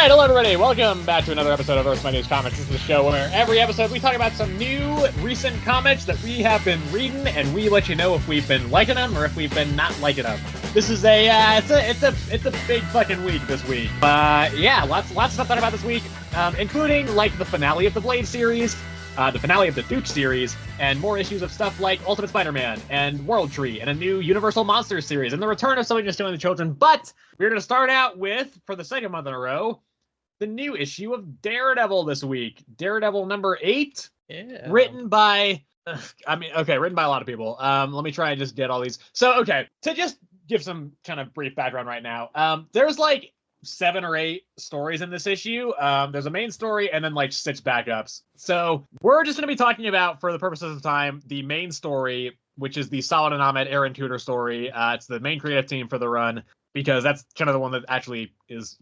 Alright, hello everybody, welcome back to another episode of Earth's Mightiest Comics. This is the show where every episode we talk about some new, recent comics that we have been reading, and we let you know if we've been liking them or if we've been not liking them. This is it's a big fucking week this week. Yeah, lots of stuff to talk about this week, including like the finale of the Blade series, the finale of the Duke series, and more issues of stuff like Ultimate Spider-Man and World Tree and a new Universal Monsters series and the return of Something to Stealing the Children. But we're going to start out with, for the second month in a row, the new issue of Daredevil this week. Daredevil number 8, written by a lot of people. Let me try and just get all these. So, okay, to just give some kind of brief background right now, there's like 7 or 8 stories in this issue. There's a main story and then like 6 backups. So we're just going to be talking about, for the purposes of time, the main story, which is the Solid and Ahmed Aaron Tudor story. It's the main creative team for the run, because that's kind of the one that actually is,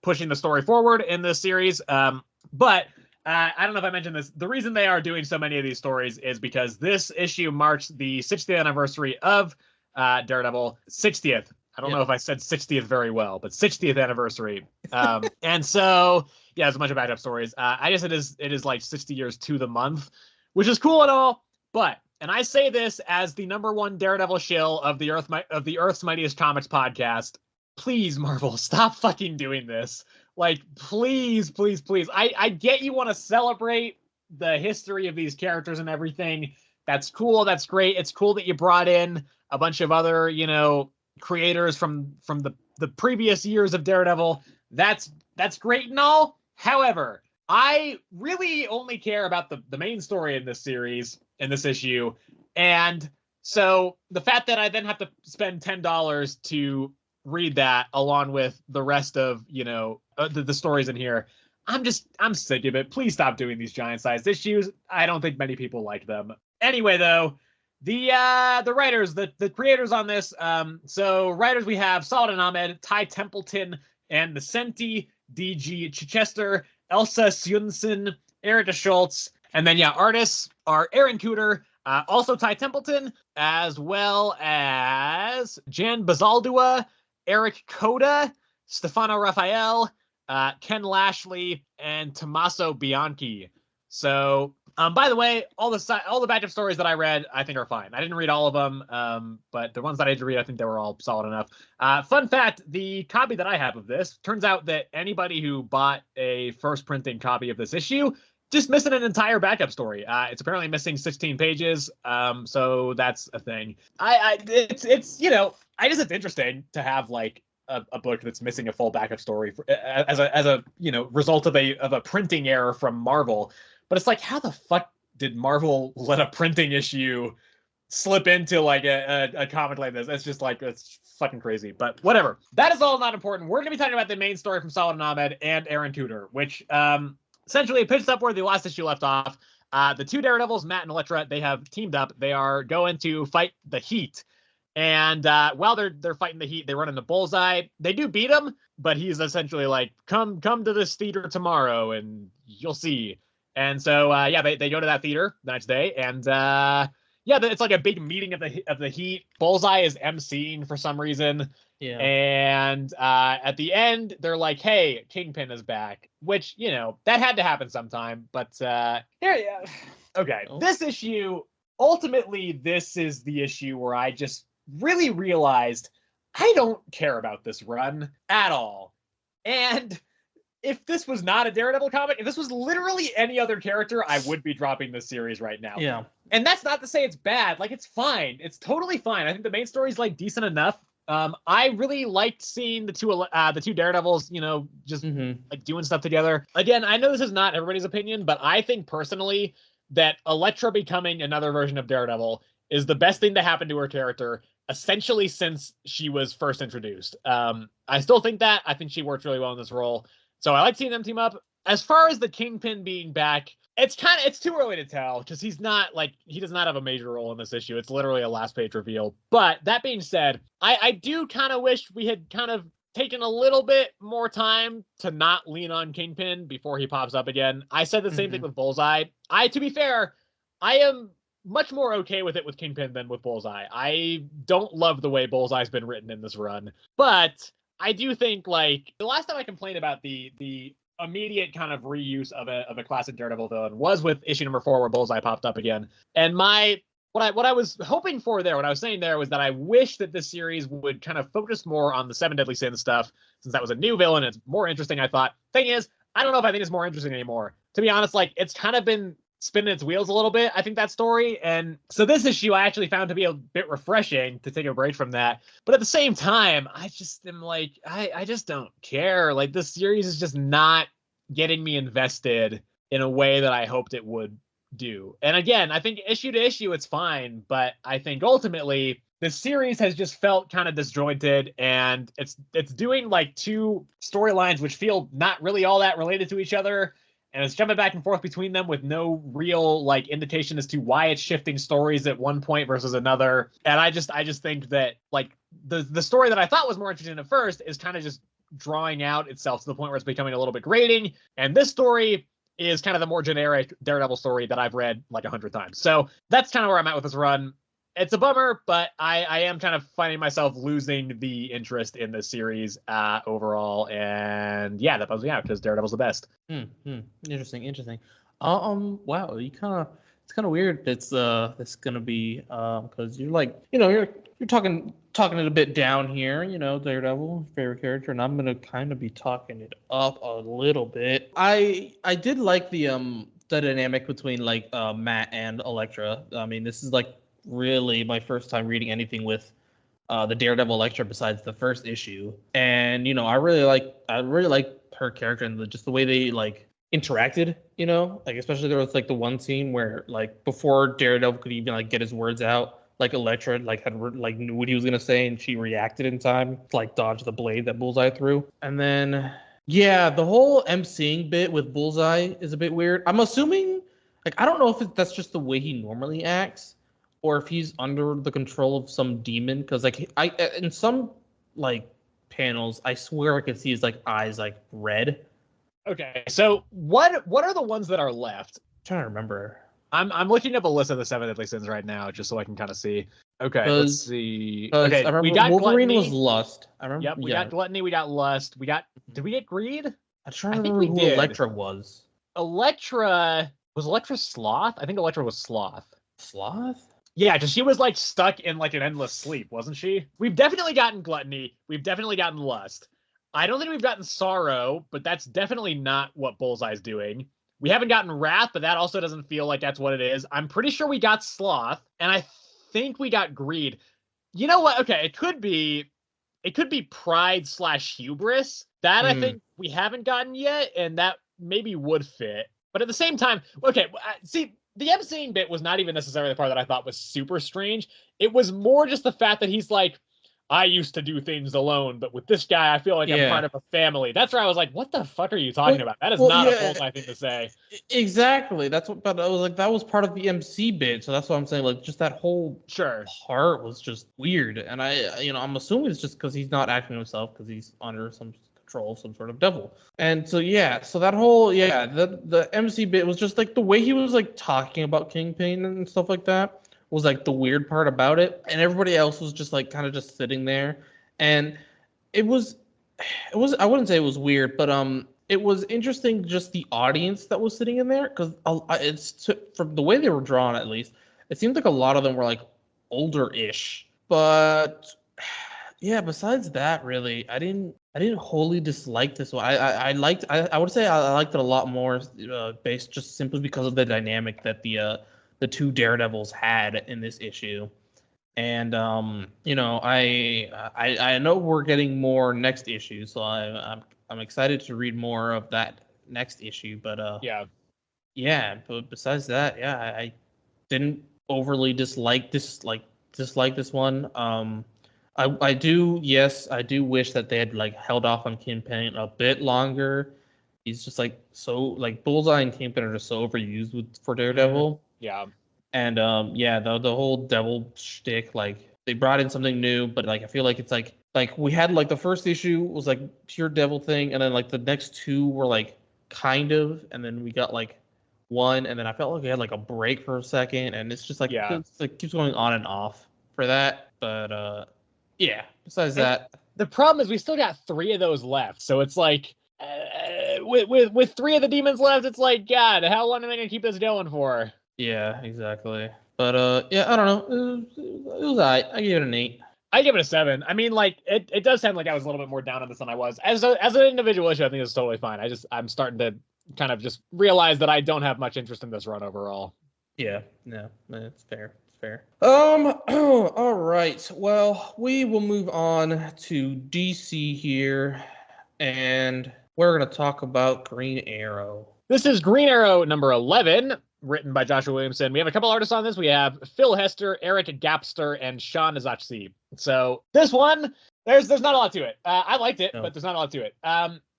pushing the story forward in this series. But I don't know if I mentioned this. The reason they are doing so many of these stories is because this issue marks the 60th anniversary of Daredevil. 60th. I don't know if I said 60th very well, but 60th anniversary. And so, yeah, there's a bunch of backup stories. I guess it is like 60 years to the month, which is cool and all. But, and I say this as the #1 Daredevil shill of the Earth's Mightiest Comics podcast. Please, Marvel, stop fucking doing this. Like, please, please, please. I get you want to celebrate the history of these characters and everything. That's cool. That's great. It's cool that you brought in a bunch of other, creators from the previous years of Daredevil. That's great and all. However, I really only care about the main story in this series, in this issue. And so the fact that I then have to spend $10 to read that along with the rest of, the stories in here, I'm sick of it. Please stop doing these giant-sized issues. I don't think many people like them. Anyway, though, the writers, the creators on this, so writers we have Solid and Ahmed, Ty Templeton, and Vicente D.G. Chichester, Elsa Sjunsen, Erica Schultz, and then, artists are Aaron Kuder, also Ty Templeton, as well as Jan Bazaldua, Eric Coda, Stefano Raphael, Ken Lashley, and Tommaso Bianchi. So, by the way, all the backup stories that I read, I think are fine. I didn't read all of them, but the ones that I did read, I think they were all solid enough. Fun fact, the copy that I have of this, turns out that anybody who bought a first printing copy of this issue just missing an entire backup story. It's apparently missing 16 pages, so that's a thing. It's interesting to have like a book that's missing a full backup story as a result of a printing error from Marvel. But it's like, how the fuck did Marvel let a printing issue slip into like a comic like this? It's just like, it's fucking crazy. But whatever. That is all not important. We're gonna be talking about the main story from Solid and Ahmed and Aaron Tudor, which essentially it picks up where the last issue left off. The two Daredevils, Matt and Elektra, they have teamed up. They are going to fight the Heat. And while they're fighting the Heat, they run into Bullseye. They do beat him, but he's essentially like, come to this theater tomorrow and you'll see. And so, they go to that theater the next day. And it's like a big meeting of the Heat. Bullseye is emceeing for some reason. Yeah. And at the end, they're like, hey, Kingpin is back, which, that had to happen sometime. But okay, this issue, ultimately, this is the issue where I just really realized I don't care about this run at all. And if this was not a Daredevil comic, if this was literally any other character, I would be dropping this series right now. Yeah. And that's not to say it's bad. Like, it's fine. It's totally fine. I think the main story is like decent enough. I really liked seeing the two Daredevils, just like doing stuff together. Again, I know this is not everybody's opinion, but I think personally that Elektra becoming another version of Daredevil is the best thing to happen to her character, essentially since she was first introduced. I still think that. I think she works really well in this role. So I like seeing them team up. As far as the Kingpin being back, it's too early to tell because he does not have a major role in this issue. It's literally a last page reveal. But that being said, I do kind of wish we had kind of taken a little bit more time to not lean on Kingpin before he pops up again. I said the same thing with Bullseye. To be fair, I am much more okay with it with Kingpin than with Bullseye. I don't love the way Bullseye's been written in this run, but I do think like the last time I complained about the immediate kind of reuse of a classic Daredevil villain was with issue number 4 where Bullseye popped up again. And what I was hoping for there, what I was saying there was that I wish that this series would kind of focus more on the 7 Deadly Sins stuff, since that was a new villain. It's more interesting, I thought. Thing is, I don't know if I think it's more interesting anymore. To be honest, like it's kind of been spinning its wheels a little bit, I think, that story. And so this issue I actually found to be a bit refreshing to take a break from that. But at the same time, I just am like, I just don't care. Like this series is just not getting me invested in a way that I hoped it would do. And again, I think issue to issue it's fine, but I think ultimately the series has just felt kind of disjointed, and it's doing like two storylines which feel not really all that related to each other, and it's jumping back and forth between them with no real like indication as to why it's shifting stories at one point versus another. And I just think that like the story that I thought was more interesting at first is kind of just drawing out itself to the point where it's becoming a little bit grating, and this story is kind of the more generic Daredevil story that I've read like 100 times. So that's kind of where I'm at with this run. It's a bummer, but I am kind of finding myself losing the interest in this series overall. And yeah, that bums me out because Daredevil's the best. Interesting. Wow, it's kind of weird. It's gonna be because you're like, you're talking it a bit down here, Daredevil, favorite character, and I'm gonna kind of be talking it up a little bit. I did like the dynamic between like Matt and Elektra. I mean, this is like really my first time reading anything with the Daredevil Elektra besides the first issue, and I really like her character and just the way they like interacted, like especially there was like the one scene where like before Daredevil could even like get his words out, like Elektra like had like knew what he was gonna say and she reacted in time to like dodge the blade that Bullseye threw. And then yeah, the whole emceeing bit with Bullseye is a bit weird. I'm assuming like I don't know if that's just the way he normally acts or if he's under the control of some demon, because like I in some like panels I swear I could see his like eyes like red. Okay, so what are the ones that are left? I'm trying to remember. I'm looking up a list of the 7 Deadly Sins right now, just so I can kind of see. Okay, let's see. Okay, I remember we got Wolverine Gluttony. was Lust. I remember. Yep, we got Gluttony. We got Lust. Did we get Greed? I'm trying to remember who Elektra was. Elektra Sloth? I think Elektra was Sloth. Sloth? Yeah, because she was like stuck in like an endless sleep, wasn't she? We've definitely gotten Gluttony. We've definitely gotten Lust. I don't think we've gotten Sorrow, but that's definitely not what Bullseye's doing. We haven't gotten Wrath, but that also doesn't feel like that's what it is. I'm pretty sure we got Sloth, and I think we got Greed. You know what? Okay, it could be Pride/Hubris. That I think we haven't gotten yet, and that maybe would fit. But at the same time, okay, see, the emceeing bit was not even necessarily the part that I thought was super strange. It was more just the fact that he's like, I used to do things alone, but with this guy, I feel like I'm part of a family. That's where I was like, what the fuck are you talking about? That is not a Bullseye thing to say. Exactly. That's what, but I was like, that was part of the MC bit. So that's what I'm saying. Like, just that whole part was just weird. And I'm assuming it's just because he's not acting himself because he's under some control of some sort of devil. And so, so that whole, the MC bit was just like the way he was like talking about Kingpin and stuff like that was like the weird part about it, and everybody else was just like kind of just sitting there, and it was I wouldn't say it was weird, but it was interesting just the audience that was sitting in there, because it's from the way they were drawn, at least it seemed like a lot of them were like older-ish, but yeah, besides that, really I didn't wholly dislike this one. I would say I liked it a lot more based just simply because of the dynamic that the two Daredevils had in this issue. And I know we're getting more next issue, so I'm excited to read more of that next issue. But but besides that, I didn't overly dislike this one. I do wish that they had like held off on Kingpin a bit longer. He's just like so like Bullseye and Kingpin are just so overused for Daredevil. Yeah. And the whole devil shtick, like they brought in something new, but like I feel like it's like we had like the first issue was like pure devil thing, and then like the next two were like kind of, and then we got like one, and then I felt like we had like a break for a second, and it's just like it keeps going on and off for that. But besides that, the problem is we still got 3 of those left. So it's like, with 3 of the demons left, it's like, God, how long are they gonna keep this going for? Yeah, exactly. But yeah, I don't know. It was alright. I gave it an 8. I give it a 7. I mean, like, it does sound like I was a little bit more down on this than I was. As an individual issue, I think it's totally fine. I'm starting to kind of just realize that I don't have much interest in this run overall. Yeah, no, it's fair. It's fair. All right. Well, we will move on to DC here, and we're gonna talk about Green Arrow. This is Green Arrow number 11, written by Joshua Williamson. We have a couple artists on this. We have Phil Hester, Eric Gapster, and Sean Azachi. So this one, there's not a lot to it. I liked it, but there's not a lot to it.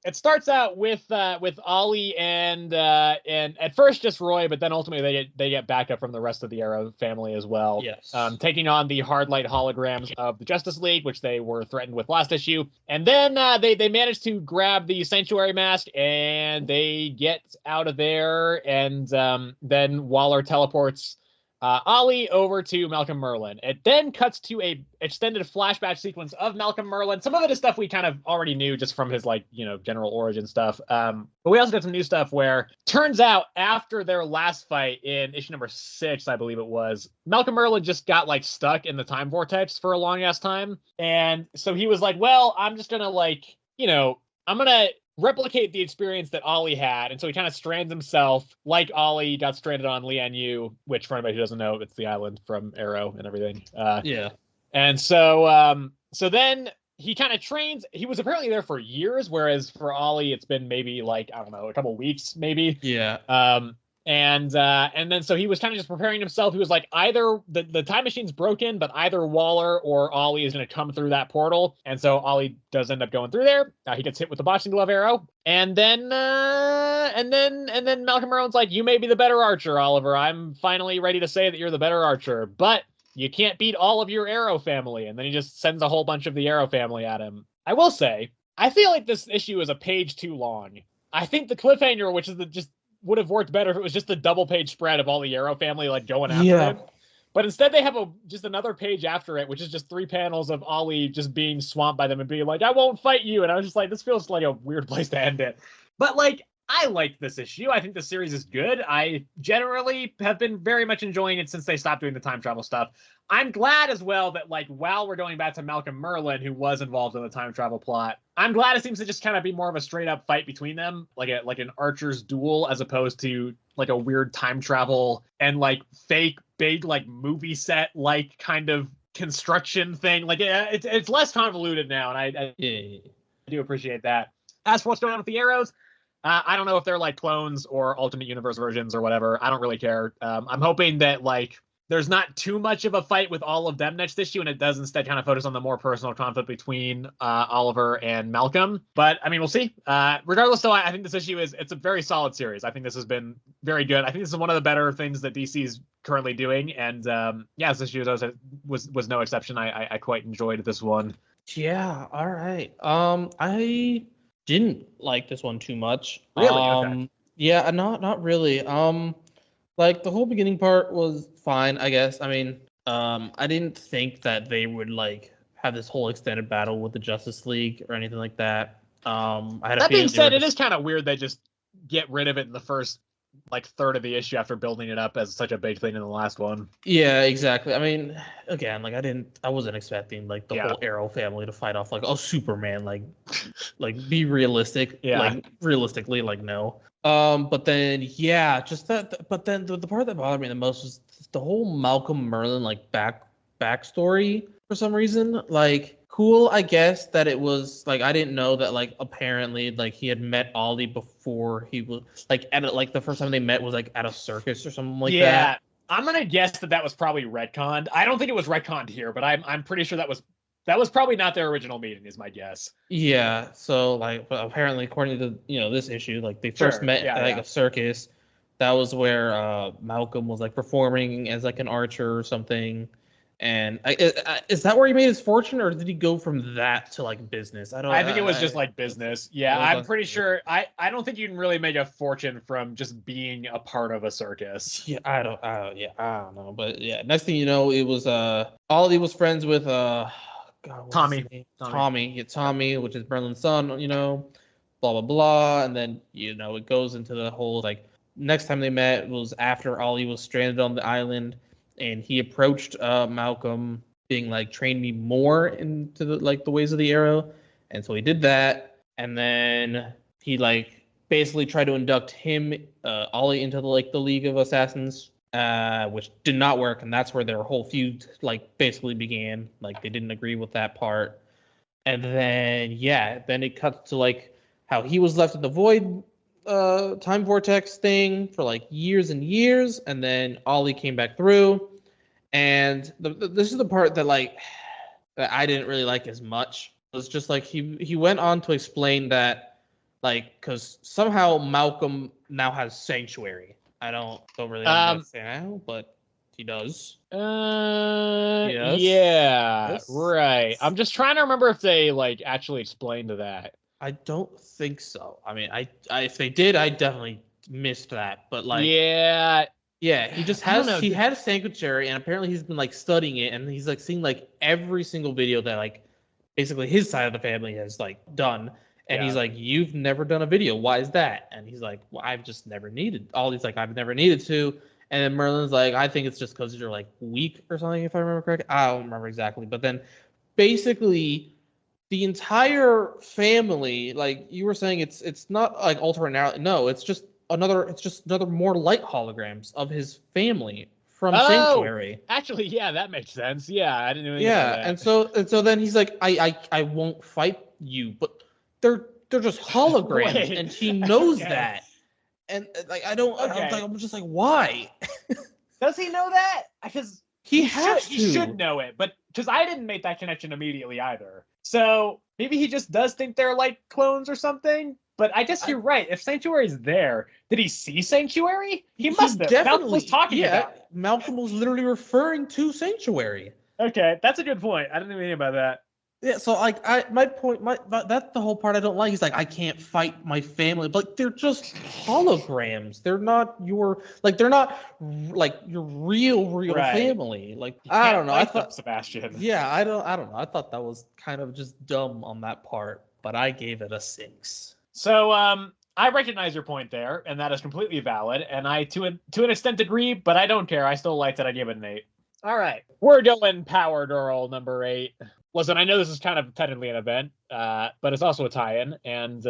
It starts out with Ollie and at first just Roy, but then ultimately they get backup from the rest of the Arrow family as well. Yes. Taking on the hard light holograms of the Justice League, which they were threatened with last issue. And then they manage to grab the Sanctuary mask and they get out of there. And then Waller teleports Ollie over to Malcolm Merlin. It then cuts to a extended flashback sequence of Malcolm Merlin. Some of it is stuff we kind of already knew just from his general origin stuff. But we also got some new stuff where turns out after their last fight in issue number 6, I believe it was, Malcolm Merlin just got like stuck in the time vortex for a long ass time. And so he was like, well, I'm just gonna I'm gonna replicate the experience that Ollie had, and so he kind of strands himself like Ollie got stranded on Lian Yu, which for anybody who doesn't know, it's the island from Arrow and everything. Yeah. And so then he kind of trains. He was apparently there for years, whereas for Ollie, it's been maybe like, I don't know, a couple weeks maybe. Yeah. And then so he was kind of just preparing himself. He was like, either the time machine's broken, but either Waller or Ollie is going to come through that portal. And so Ollie does end up going through there. He gets hit with the boxing glove arrow. And then Malcolm Merlin's like, you may be the better archer, Oliver. I'm finally ready to say that you're the better archer, but you can't beat all of your Arrow family. And then he just sends a whole bunch of the Arrow family at him. I will say, I feel like this issue is a page too long. I think the cliffhanger, which is would have worked better if it was just a double page spread of all the Arrow family like going after him. But instead they have just another page after it, which is just 3 panels of Ollie just being swamped by them and being like, I won't fight you. And I was just like, this feels like a weird place to end it. But like, I like this issue. I think the series is good. I generally have been very much enjoying it since they stopped doing the time travel stuff. I'm glad as well that, like, while we're going back to Malcolm Merlin, who was involved in the time travel plot, I'm glad it seems to just kind of be more of a straight up fight between them, like an archer's duel, as opposed to like a weird time travel and like fake big like movie set like kind of construction thing. Like it's less convoluted now, and I do appreciate that. As for what's going on with the Arrows, I don't know if they're like clones or alternate universe versions or whatever. I don't really care. I'm hoping that like there's not too much of a fight with all of them next issue, and it does instead kind of focus on the more personal conflict between Oliver and Malcolm. But I mean, we'll see. Regardless, though, I think this issue it's a very solid series. I think this has been very good. I think this is one of the better things that DC is currently doing, and this issue was no exception. I quite enjoyed this one. Yeah. All right. I didn't like this one too much. Really? Okay. Yeah, not really. Like the whole beginning part was fine, I guess. I mean, I didn't think that they would like have this whole extended battle with the Justice League or anything like that. That being said, it is kind of weird they just get rid of it in the first like third of the issue after building it up as such a big thing in the last one. Yeah, exactly. I mean, again, like I wasn't expecting like the whole Arrow family to fight off like Superman, like be realistic. Yeah. Like realistically, like no. But then just that. But then the part that bothered me the most was the whole Malcolm Merlin like backstory for some reason. Like, cool, I guess that it was like I didn't know that like apparently like he had met Ollie before he was like at like the first time they met was like at a circus or something like that. Yeah, I'm gonna guess that was probably retconned. I don't think it was retconned here, but I'm pretty sure that was probably not their original meeting, is my guess. Yeah, so like, but apparently, according to this issue, like they first met at like a circus. That was where Malcolm was like performing as like an archer or something. And is that where he made his fortune, or did he go from that to like business? I think it was just like business. Yeah, I'm pretty sure. I don't think you can really make a fortune from just being a part of a circus. Yeah, I don't know. But yeah, next thing you know, it was Ollie was friends with God, God, what's Tommy. his name? Tommy. Yeah, Tommy, which is Merlin's son, you know, blah, blah, blah. And then, you know, it goes into the whole, like, next time they met was after Ollie was stranded on the island, and he approached Malcolm being like, train me more into the ways of the arrow. And so he did that. And then he like basically tried to induct him, Ollie, into the League of Assassins, which did not work, and that's where their whole feud like basically began. Like they didn't agree with that part, and then then it cuts to like how he was left in the void, time vortex thing for like years and years, and then Ollie came back through, and this is the part that like that I didn't really like as much. It was just like he went on to explain that like because somehow Malcolm now has sanctuary. I don't really understand how, but he does. Yes. Yeah, Yes. right. I'm just trying to remember if they like actually explained that. I don't think so. I mean, I if they did, I definitely missed that. But like, yeah, he just I don't has know. he had a sanctuary, and apparently he's been like studying it, and he's like seeing like every single video that like basically his side of the family has like done. And he's like, you've never done a video. Why is that? And he's like, well, I've just never needed. Ollie's like, I've never needed to. And then Merlin's like, I think it's just because you're like weak or something, if I remember correctly. I don't remember exactly. But then basically the entire family, like you were saying, it's not like alternate reality. No, it's just another more light holograms of his family from Sanctuary. Actually, yeah, that makes sense. Yeah, I didn't even think about that. And so then he's like, I won't fight you, but they're just holograms, Wait. and he knows Okay. that. And like I'm just like, why? Does he know that? Because he should know it, but because I didn't make that connection immediately either. So maybe he just does think they're like clones or something. But I guess you're right. If Sanctuary's there, did he see Sanctuary? He must have. Malcolm was talking about it. Malcolm was literally referring to Sanctuary. Okay, that's a good point. I didn't even think about that. Yeah, so like that's the whole part I don't like. He's like, I can't fight my family, but they're just holograms. They're not your your real family. Like I don't know. I thought Sebastian. Yeah, I don't know. I thought that was kind of just dumb on that part, but I gave it a 6. So I recognize your point there, and that is completely valid. And I to an extent agree, but I don't care. I still liked it. I gave it an 8. All right, we're going Power Girl number 8. Listen, I know this is kind of technically an event, but it's also a tie-in, and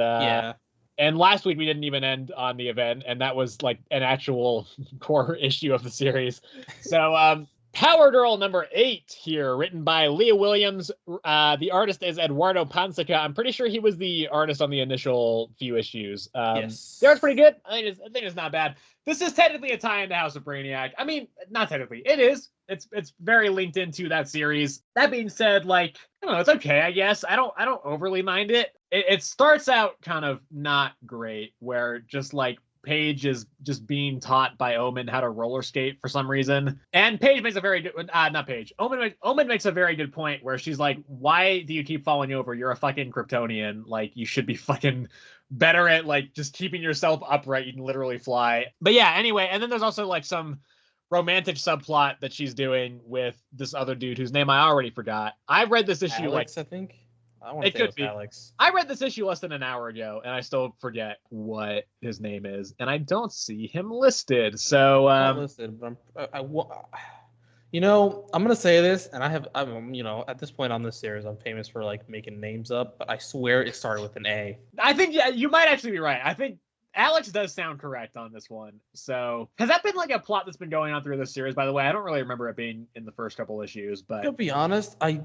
and last week we didn't even end on the event, and that was like an actual core issue of the series. So, Power Girl number 8 here, written by Leah Williams. The artist is Eduardo Pansica. I'm pretty sure he was the artist on the initial few issues. Yes. The art's pretty good. I think it's not bad. This is technically a tie-in to House of Brainiac. I mean, not technically. It is. It's very linked into that series. That being said, like, I don't know, it's okay, I guess. I don't overly mind it. It starts out kind of not great, where just like Paige is just being taught by Omen how to roller skate for some reason. And Paige makes a very good not Paige. Omen makes a very good point where she's like, why do you keep falling over? You're a fucking Kryptonian. Like, you should be fucking better at like just keeping yourself upright. You can literally fly. But yeah, anyway, and then there's also like some romantic subplot that she's doing with this other dude whose name I already forgot. I read this issue Alex, like I think. I want to say it was Alex. I read this issue less than an hour ago, and I still forget what his name is, and I don't see him listed. So, not listed, but you know, I'm gonna say this, and I'm you know, at this point on this series, I'm famous for like making names up, but I swear it started with an A. I think you might actually be right. I think Alex does sound correct on this one. So, has that been like a plot that's been going on through this series? By the way, I don't really remember it being in the first couple issues, but to be honest, I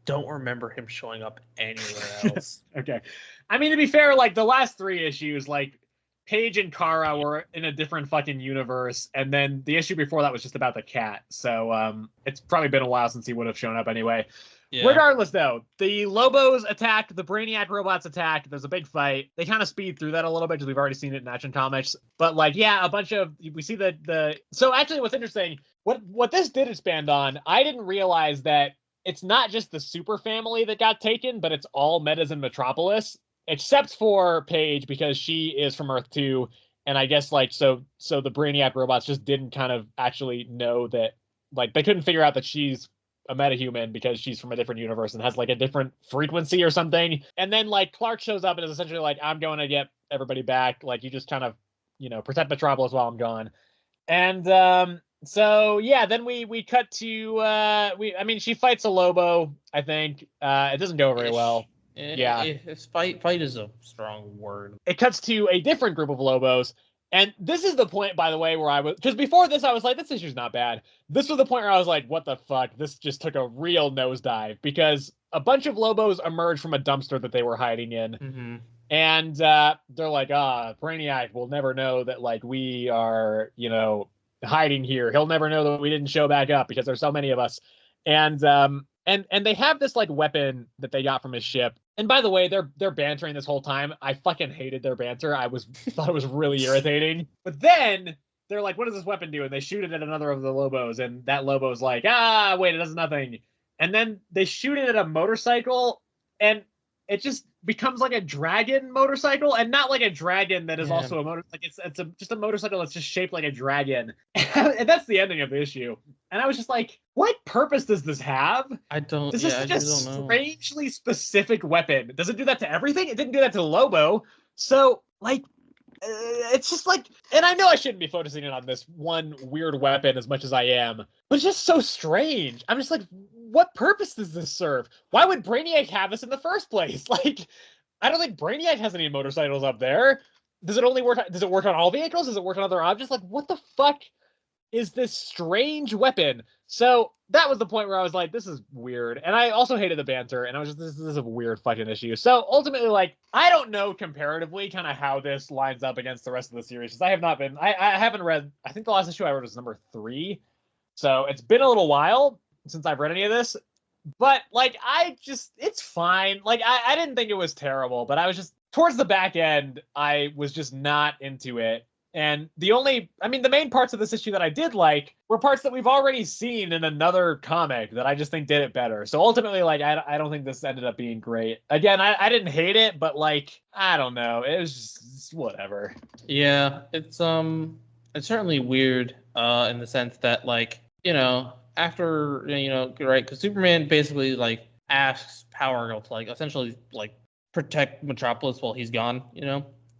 don't remember him showing up anywhere else. Okay. I mean, to be fair, like the last 3 issues, like Paige and Kara were in a different fucking universe, and then the issue before that was just about the cat. So it's probably been a while since he would have shown up anyway. Yeah. Regardless, though, the Lobos attack, the Brainiac robots attack. There's a big fight. They kind of speed through that a little bit because we've already seen it in Action Comics. But like, yeah, we see the. So actually, what's interesting, what this did expand on, I didn't realize that it's not just the super family that got taken, but it's all Metas in Metropolis, except for Paige because she is from Earth 2, and I guess like so the Brainiac robots just didn't kind of actually know that, like they couldn't figure out that she's a metahuman because she's from a different universe and has like a different frequency or something. And then like Clark shows up and is essentially like, I'm going to get everybody back. Like you just kind of, protect Metropolis while I'm gone. And so yeah, then we cut to she fights a Lobo, I think. It doesn't go very well. Yeah. Fight is a strong word. It cuts to a different group of Lobos. And this is the point, by the way, where because before this, I was like, this issue's not bad. This was the point where I was like, what the fuck? This just took a real nosedive because a bunch of Lobos emerged from a dumpster that they were hiding in. Mm-hmm. And they're like, Brainiac will never know that, like, we are, hiding here. He'll never know that we didn't show back up because there's so many of us. And they have this, like, weapon that they got from his ship. And by the way, they're bantering this whole time. I fucking hated their banter. Thought it was really irritating. But then they're like, what does this weapon do? And they shoot it at another of the Lobos. And that Lobo's like, wait, it does nothing. And then they shoot it at a motorcycle. And it just becomes like a dragon motorcycle, and not like a dragon that is also a motor. Like it's just a motorcycle that's just shaped like a dragon, and that's the ending of the issue. And I was just like, what purpose does this have? I don't. This is such a strangely specific weapon. Does it do that to everything? It didn't do that to Lobo. So like, it's just like, and I know I shouldn't be focusing in on this one weird weapon as much as I am, but it's just so strange. I'm just like, what purpose does this serve? Why would Brainiac have this in the first place? Like, I don't think Brainiac has any motorcycles up there. Does it work on all vehicles? Does it work on other objects? Like, what the fuck is this strange weapon? So that was the point where I was like, this is weird. And I also hated the banter, and I was just, this is a weird fucking issue. So ultimately, like, I don't know comparatively kind of how this lines up against the rest of the series, because I haven't read, I think the last issue I read was number 3. So it's been a little while since I've read any of this. But, like, it's fine. Like, I didn't think it was terrible, but I was just, towards the back end, I was just not into it. And the main parts of this issue that I did like were parts that we've already seen in another comic that I just think did it better. So ultimately, like, I don't think this ended up being great. Again, I didn't hate it, but, like, I don't know. It was just whatever. Yeah, it's certainly weird in the sense that, like, after, right, because Superman basically, like, asks Power Girl to, like, essentially, like, protect Metropolis while he's gone,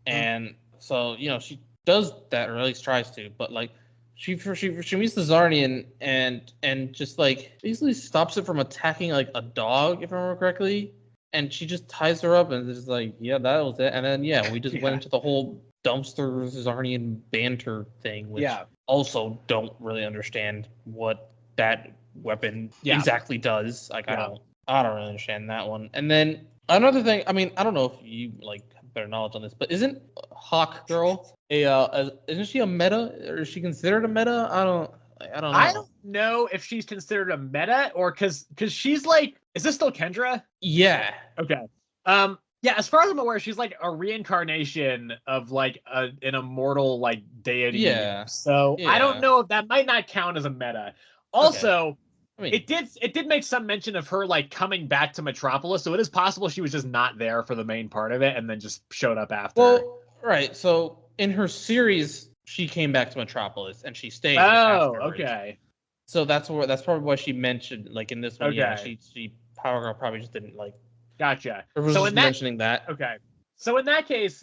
and so, she does that, or at least tries to, but, like, she meets the Zarnian and just, like, basically stops it from attacking, like, a dog, if I remember correctly, and she just ties her up and is like, yeah, that was it, and then, we just went into the whole dumpster Zarnian banter thing, which also don't really understand what that weapon exactly does. Like, I don't really understand that one. And then another thing, I don't know if you, like, have better knowledge on this, but isn't Hawk Girl isn't she a meta, or is she considered a meta? I don't know. I don't know if she's considered a meta, or because she's like, is this still Kendra? Yeah. Okay. Yeah, as far as I'm aware, she's like a reincarnation of like an immortal like deity. Yeah. So I don't know if that might not count as a meta. Also, it did make some mention of her like coming back to Metropolis, so it is possible she was just not there for the main part of it and then just showed up after. Well, right. So in her series, she came back to Metropolis and she stayed. Oh, okay. So that's probably why she mentioned, like, in this one. Okay. Yeah, she Power Girl probably just didn't like. Gotcha. So mentioning that. Okay. So in that case,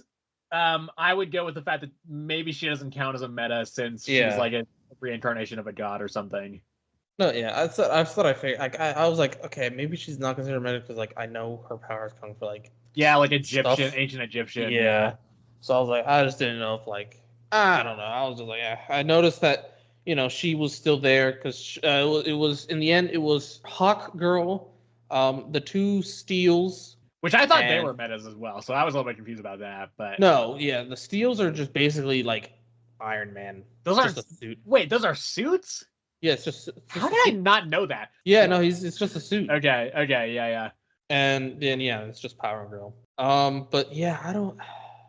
I would go with the fact that maybe she doesn't count as a meta since she's like a reincarnation of a god or something. No, yeah, I thought I figured. Like, I was like, okay, maybe she's not considered meta because, like, I know her powers come for, like, like Egyptian, stuff. ancient Egyptian. Yeah. So I was like, I just didn't know if, like, I don't know. I was just like, I noticed that, she was still there because it was in the end it was Hawk Girl, the 2 Steels, which I thought they were metas as well. So I was a little bit confused about that. But no, yeah, the Steels are just basically like Iron Man. Those aren't a suit. Wait, those are suits? Yeah, it's just how did I not know that? Yeah, no, it's just a suit. Okay, yeah. And then it's just Power Girl. But yeah,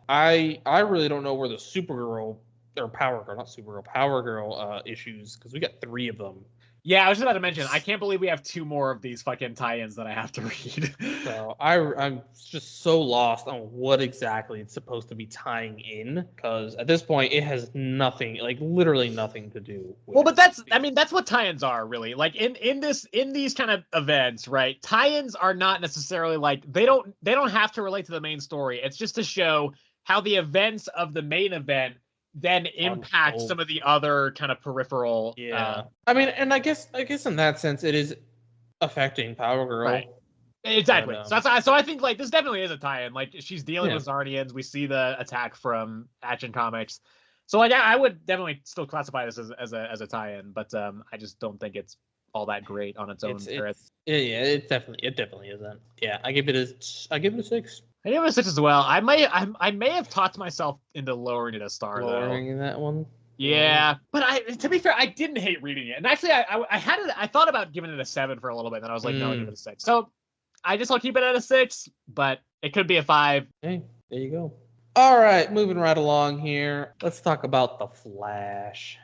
I really don't know where the Supergirl or Power Girl, not Supergirl, Power Girl issues, because we got 3 of them. Yeah, I was just about to mention, I can't believe we have 2 more of these fucking tie-ins that I have to read. So I'm just so lost on what exactly it's supposed to be tying in, because at this point it has nothing, like literally nothing to do with. Well, but that's what tie-ins are, really. Like in these kind of events, right? Tie-ins are not necessarily like they don't have to relate to the main story. It's just to show how the events of the main event then impact some of the other kind of peripheral. Yeah. I mean, and I guess in that sense it is affecting Power Girl. Right. Exactly. But, so I think like this definitely is a tie-in. Like she's dealing with Zardians. We see the attack from Action Comics. So like I would definitely still classify this as a tie-in, but I just don't think it's all that great on its own. It definitely isn't. Yeah, I give it a 6. I give it a 6 as well. I may have talked myself into lowering it a star lowering that one. Yeah, but to be fair, I didn't hate reading it, and actually I thought about giving it a 7 for a little bit, and then I was like, no, I'll give it a 6. So I'll keep it at a 6, but it could be a 5. Hey, there you go. All right, moving right along here. Let's talk about The Flash.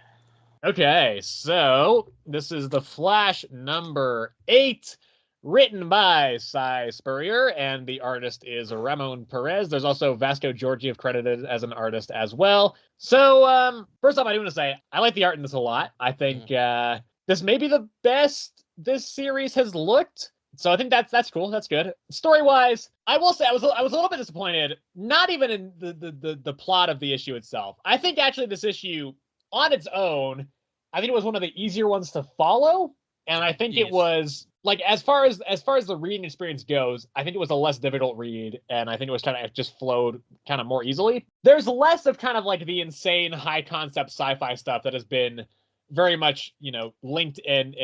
Okay, so this is The Flash number 8, written by Cy Spurrier, and the artist is Ramon Perez. There's also Vasco Georgiev credited as an artist as well. So, first off, I do want to say, I like the art in this a lot. I think this may be the best this series has looked. So I think that's cool. That's good. Story-wise, I will say I was a little bit disappointed, not even in the plot of the issue itself. I think actually this issue, on its own, I think it was one of the easier ones to follow. And I think it was like as far as the reading experience goes, I think it was a less difficult read, and I think it was kind of just flowed kind of more easily. There's less of kind of like the insane high concept sci-fi stuff that has been very much, linked and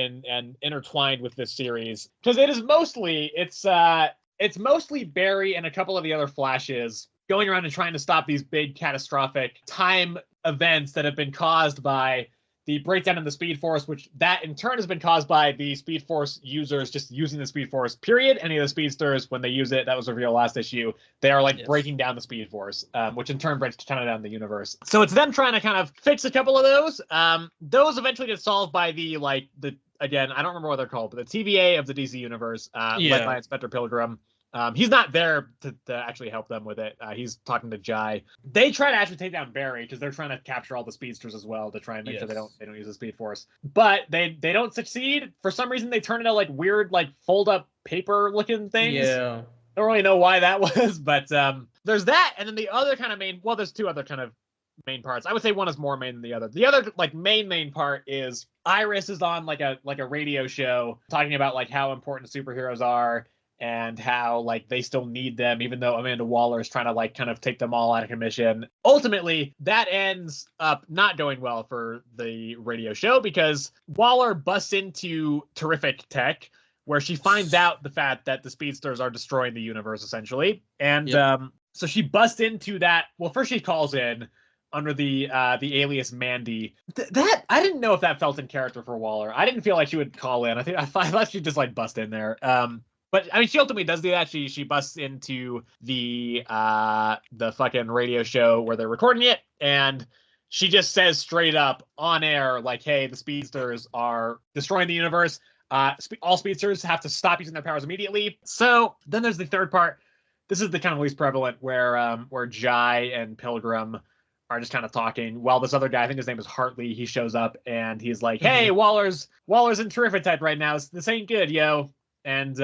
intertwined with this series, because it is mostly it's mostly Barry and a couple of the other Flashes going around and trying to stop these big catastrophic time events that have been caused by the breakdown in the Speed Force, which that in turn has been caused by the Speed Force users just using the Speed Force, period. Any of the speedsters, when they use it, that was revealed last issue, they are breaking down the Speed Force, which in turn breaks kind of down the universe. So it's them trying to kind of fix a couple of those. Those eventually get solved by again, I don't remember what they're called, but the TVA of the DC universe, led by Inspector Pilgrim. He's not there to actually help them with it. He's talking to Jai. They try to actually take down Barry because they're trying to capture all the speedsters as well to try and make sure they don't use the Speed Force. But they don't succeed. For some reason, they turn into weird fold up paper looking things. Yeah. I don't really know why that was, but there's that, and then the other kind of there's 2 other kind of main parts. I would say one is more main than the other. The other main part is Iris is on a radio show talking about how important superheroes are, and how they still need them, even though Amanda Waller is trying to kind of take them all out of commission. Ultimately, that ends up not going well for the radio show because Waller busts into Terrific Tech, where she finds out the fact that the speedsters are destroying the universe essentially, and so she busts into that. Well, first she calls in under the alias Mandy. That I didn't know if that felt in character for Waller. I didn't feel like she would call in. I thought she'd just bust in there. But I mean, she ultimately does do that. She busts into the fucking radio show where they're recording it, and she just says straight up on air, "Hey, the speedsters are destroying the universe. All speedsters have to stop using their powers immediately." So then there's the third part. This is the kind of least prevalent, where Jai and Pilgrim are just kind of talking while this other guy, I think his name is Hartley, he shows up and he's like, "Hey, Waller's in Terrific Type right now. This ain't good, yo." And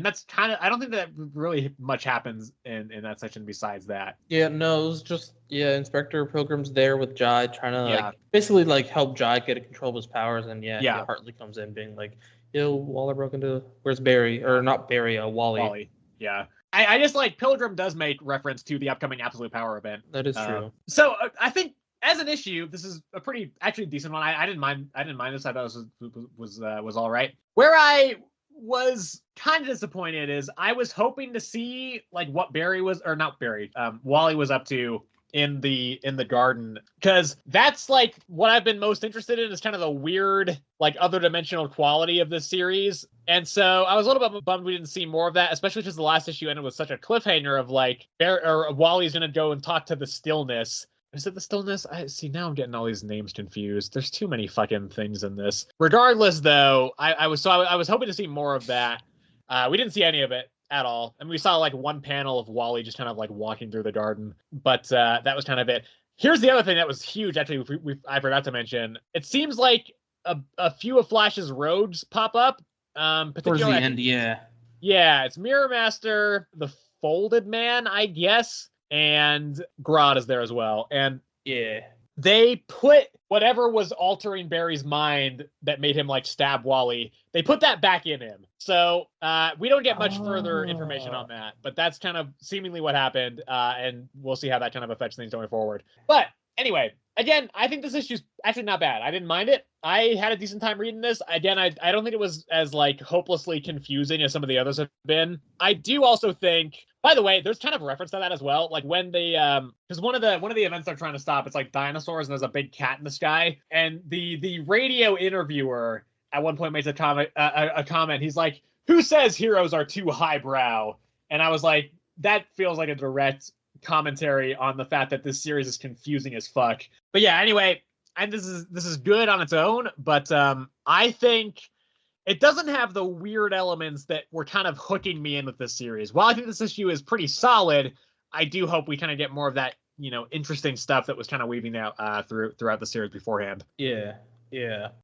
that's kind of, I don't think that really much happens in that section besides that. Yeah, no, it was just, Inspector Pilgrim's there with Jai trying to basically help Jai get control of his powers, and Hartley comes in being like, "Yo, Waller broke into, where's Barry?" Or not Barry, Wally. Wally, yeah. I just Pilgrim does make reference to the upcoming Absolute Power event. That is true. So I think as an issue, this is a pretty actually decent one. I didn't mind this. I thought it was all right. Where I was kind of disappointed is I was hoping to see what Barry was, or not Barry, Wally was up to in the garden, because that's what I've been most interested in, is kind of the weird other dimensional quality of this series. And so I was a little bit bummed we didn't see more of that, especially because the last issue ended with such a cliffhanger of Wally's gonna go and talk to the Stillness, Is it the stillness? I see, now I'm getting all these names confused. There's too many fucking things in this. Regardless, though, I was hoping to see more of that. We didn't see any of it at all. I mean, we saw like one panel of Wally just kind of like walking through the garden, but that was kind of it. Here's the other thing that was huge. Actually, I forgot to mention. It seems like a few of Flash's rogues pop up. Towards the end, yeah. Yeah, it's Mirror Master, the Folded Man, I guess, and G.O.D. is there as well. And yeah, they put whatever was altering Barry's mind that made him like stab Wally, they put that back in him. So we don't get much further information on that, but that's kind of seemingly what happened, and we'll see how that kind of affects things going forward. But anyway, again, I think this issue's actually not bad. I didn't mind it. I had a decent time reading this. Again, I don't think it was as like hopelessly confusing as some of the others have been. I do also think, by the way, there's kind of a reference to that as well. Like when they because one of the events they're trying to stop, it's like dinosaurs and there's a big cat in the sky. And the radio interviewer at one point makes a comment. He's like, "Who says heroes are too highbrow?" And I was like, that feels like a direct commentary on the fact that this series is confusing as fuck. But yeah, anyway, and this is good on its own, but I think it doesn't have the weird elements that were kind of hooking me in with this series. While I think this issue is pretty solid, I do hope we kind of get more of that, interesting stuff that was kind of weaving out throughout the series beforehand. Yeah.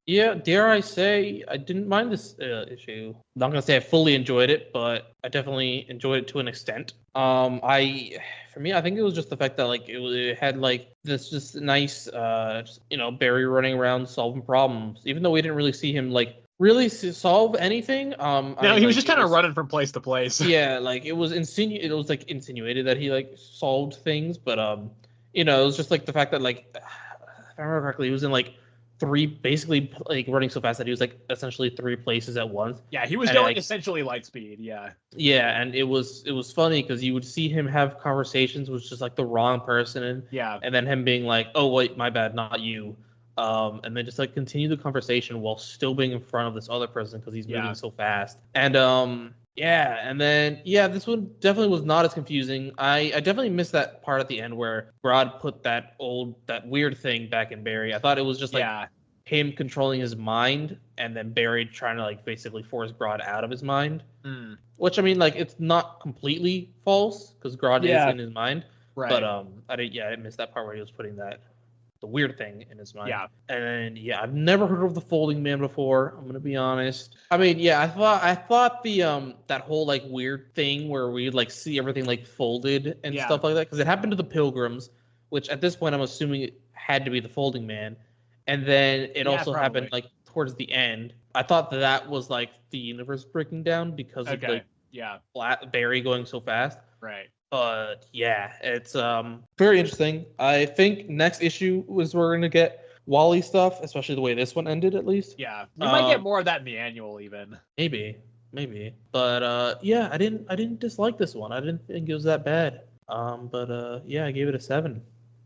Dare I say, I didn't mind this issue. I'm not gonna say I fully enjoyed it, but I definitely enjoyed it to an extent. For me, I think it was just the fact that like it had like this just nice, Barry running around solving problems, even though we didn't really see him like really solve anything. No, he was just kind of running from place to place. Yeah, like it was insinuated that he like solved things, but it was just like the fact that like if I remember correctly, he was in like basically like running so fast that he was like essentially 3 places at once. Yeah, he was going essentially light speed. Yeah, and it was funny because you would see him have conversations with just like the wrong person, and then him being like, "Oh wait, my bad, not you," and then just like continue the conversation while still being in front of this other person because he's moving so fast. And this one definitely was not as confusing. I definitely missed that part at the end where Grodd put that weird thing back in Barry. I thought it was just like him controlling his mind and then Barry trying to like basically force Grodd out of his mind. Which I mean, like it's not completely false because Grodd is in his mind. Right. But I missed that part where he was putting the weird thing in his mind. Yeah. And I've never heard of the Folding Man before. I'm gonna be honest. I mean, I thought the that whole like weird thing where we like see everything like folded and stuff like that, because it happened to the Pilgrims, which at this point I'm assuming it had to be the Folding Man, and then it also happened like towards the end. I thought that was like the universe breaking down because of the Barry going so fast. Right. But it's very interesting. I think next issue was we're gonna get Wally stuff, especially the way this one ended, at least. Yeah, we might get more of that in the annual, even. Maybe. But I didn't dislike this one. I didn't think it was that bad. I gave it a 7.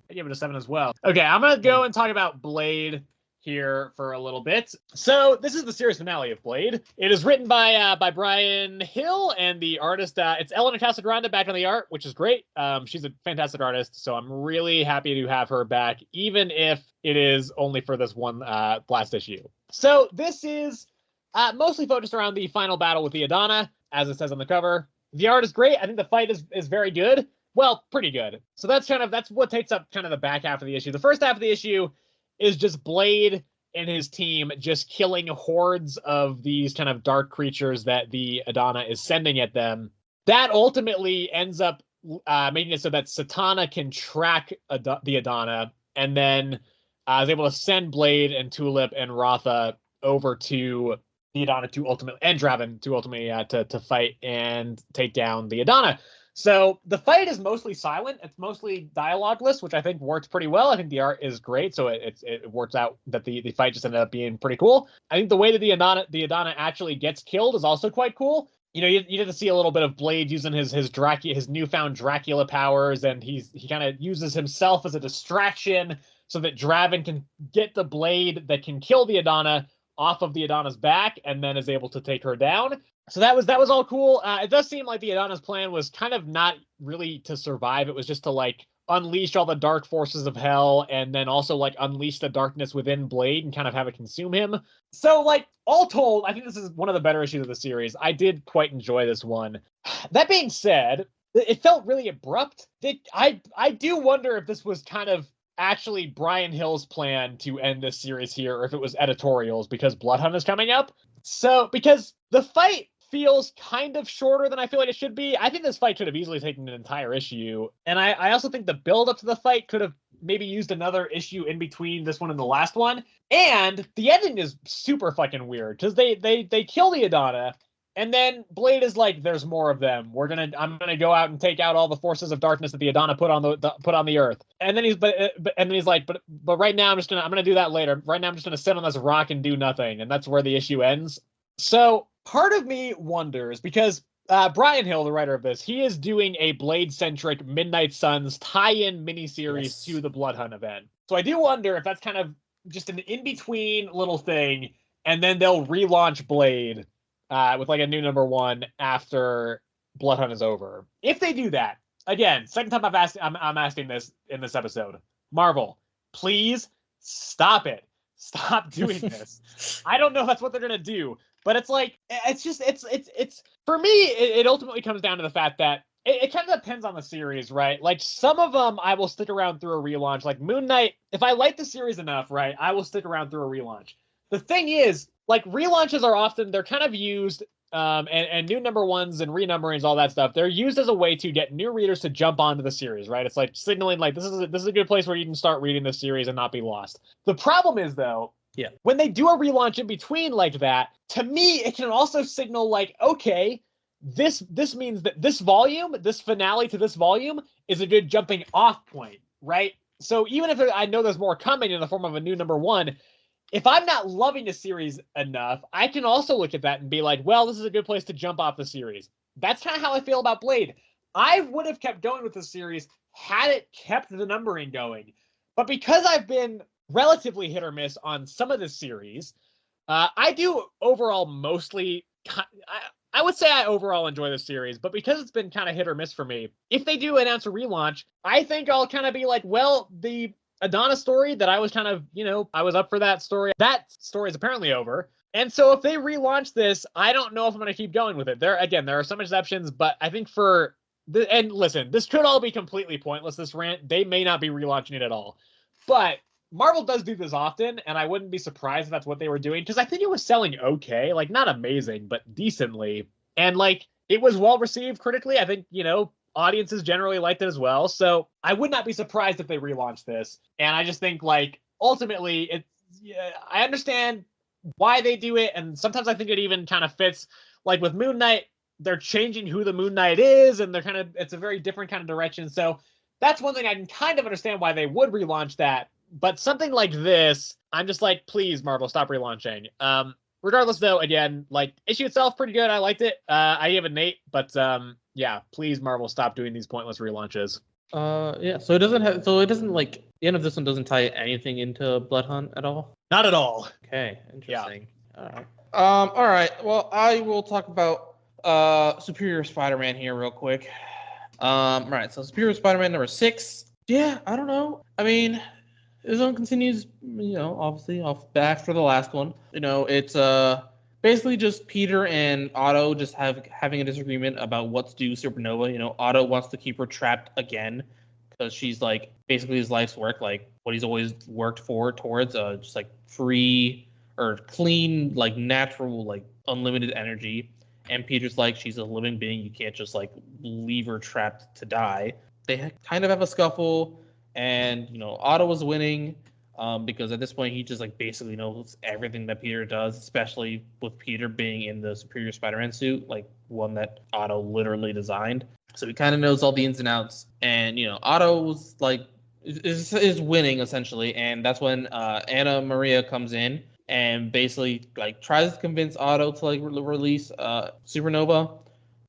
I gave it a 7 as well. Okay, I'm gonna go and talk about Blade here for a little bit. So this is the series finale of Blade. It is written by Brian Hill, and the artist it's Elena Casagrande back on the art, which is great. She's a fantastic artist, so I'm really happy to have her back, even if it is only for this one last issue. So this is mostly focused around the final battle with the Adana, as it says on the cover. The art is great. I think the fight is very good. Well, pretty good. So that's what takes up kind of the back half of the issue. The first half of the issue is just Blade and his team just killing hordes of these kind of dark creatures that the Adana is sending at them. That ultimately ends up making it so that Satana can track the Adana, and then is able to send Blade and Tulip and Rotha over to the Adana and Draven to ultimately to fight and take down the Adana. So the fight is mostly silent. It's mostly dialogueless, which I think works pretty well. I think the art is great, so it works out that the fight just ended up being pretty cool. I think the way that the Adana actually gets killed is also quite cool. You get to see a little bit of Blade using his newfound Dracula powers, and he kind of uses himself as a distraction so that Draven can get the blade that can kill the Adana off of the Adana's back, and then is able to take her down. So that was all cool. It does seem like the Adana's plan was kind of not really to survive. It was just to like unleash all the dark forces of hell and then also like unleash the darkness within Blade and kind of have it consume him. So like all told, I think this is one of the better issues of the series. I did quite enjoy this one. That being said, it felt really abrupt. I do wonder if this was kind of actually Brian Hill's plan to end this series here, or if it was editorials because Bloodhunt is coming up. So because the fight feels kind of shorter than I feel like it should be. I think this fight could have easily taken an entire issue. And I also think the build up to the fight could have maybe used another issue in between this one and the last one. And the ending is super fucking weird because they kill the Adana. And then Blade is like, "There's more of them. I'm gonna go out and take out all the forces of darkness that the Adana put on the Earth." And then he's like, "But right now I'm gonna do that later. Right now I'm just gonna sit on this rock and do nothing." And that's where the issue ends. So part of me wonders because Brian Hill, the writer of this, he is doing a Blade-centric Midnight Suns tie-in miniseries to the Bloodhunt event. So I do wonder if that's kind of just an in-between little thing, and then they'll relaunch Blade with like a new #1 after Bloodhunt is over. If they do that, again, second time I'm asking this in this episode, Marvel, please stop it. Stop doing this. I don't know if that's what they're gonna do, but it's like it's for me. It ultimately comes down to the fact that it kind of depends on the series, right? Like some of them I will stick around through a relaunch. Like Moon Knight, if I like the series enough, right, I will stick around through a relaunch. The thing is, like relaunches are often they're kind of used. And new #1s and renumberings, all that stuff, they're used as a way to get new readers to jump onto the series, right? It's like signaling like this is a good place where you can start reading this series and not be lost. The problem is though, when they do a relaunch in between like that, to me it can also signal like, okay, this means that this volume, this finale to this volume is a good jumping off point, right? So even if I know there's more coming in the form of a new #1, if I'm not loving the series enough, I can also look at that and be like, well, this is a good place to jump off the series. That's kind of how I feel about Blade. I would have kept going with the series had it kept the numbering going. But because I've been relatively hit or miss on some of this series, I do overall mostly... I would say I overall enjoy the series, but because it's been kind of hit or miss for me, if they do announce a relaunch, I think I'll kind of be like, well, the Adana story that I was kind of, I was up for that story. That story is apparently over. And so if they relaunch this, I don't know if I'm going to keep going with it. There are some exceptions, but I think and listen, this could all be completely pointless, this rant. They may not be relaunching it at all. But Marvel does do this often, and I wouldn't be surprised if that's what they were doing, because I think it was selling okay, like not amazing, but decently. And like it was well received critically. I think, audiences generally liked it as well. So I would not be surprised if they relaunch this. And I just think like ultimately I understand why they do it. And sometimes I think it even kind of fits like with Moon Knight, they're changing who the Moon Knight is. And it's a very different kind of direction. So that's one thing I can kind of understand why they would relaunch that. But something like this, I'm just like, please, Marvel, stop relaunching. Regardless, though, again, like issue itself, pretty good. I liked it. I gave it an 8, but yeah, please, Marvel, stop doing these pointless relaunches. Yeah. So it doesn't like the end of this one doesn't tie anything into Bloodhunt at all. Not at all. Okay, interesting. Yeah. All right. Well, I will talk about Superior Spider-Man here real quick. Right. So Superior Spider-Man #6. Yeah, I don't know. I mean, this one continues, obviously after the last one. It's basically just Peter and Otto just having a disagreement about what to do with Supernova. Otto wants to keep her trapped again because she's like basically his life's work, like what he's always worked towards, just like free or clean, like natural, like unlimited energy. And Peter's like, she's a living being. You can't just like leave her trapped to die. They kind of have a scuffle. And, Otto was winning because at this point he just like basically knows everything that Peter does, especially with Peter being in the Superior Spider-Man suit, like one that Otto literally designed. So he kind of knows all the ins and outs. And, Otto was like is winning essentially. And that's when Anna Maria comes in and basically like tries to convince Otto to like release Supernova,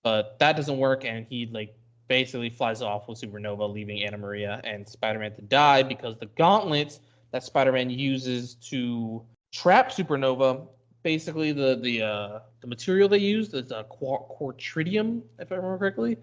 but that doesn't work. And he like basically flies off with Supernova, leaving Anna Maria and Spider-Man to die because the gauntlets that Spider-Man uses to trap Supernova, basically the material they used is quartritium, if I remember correctly.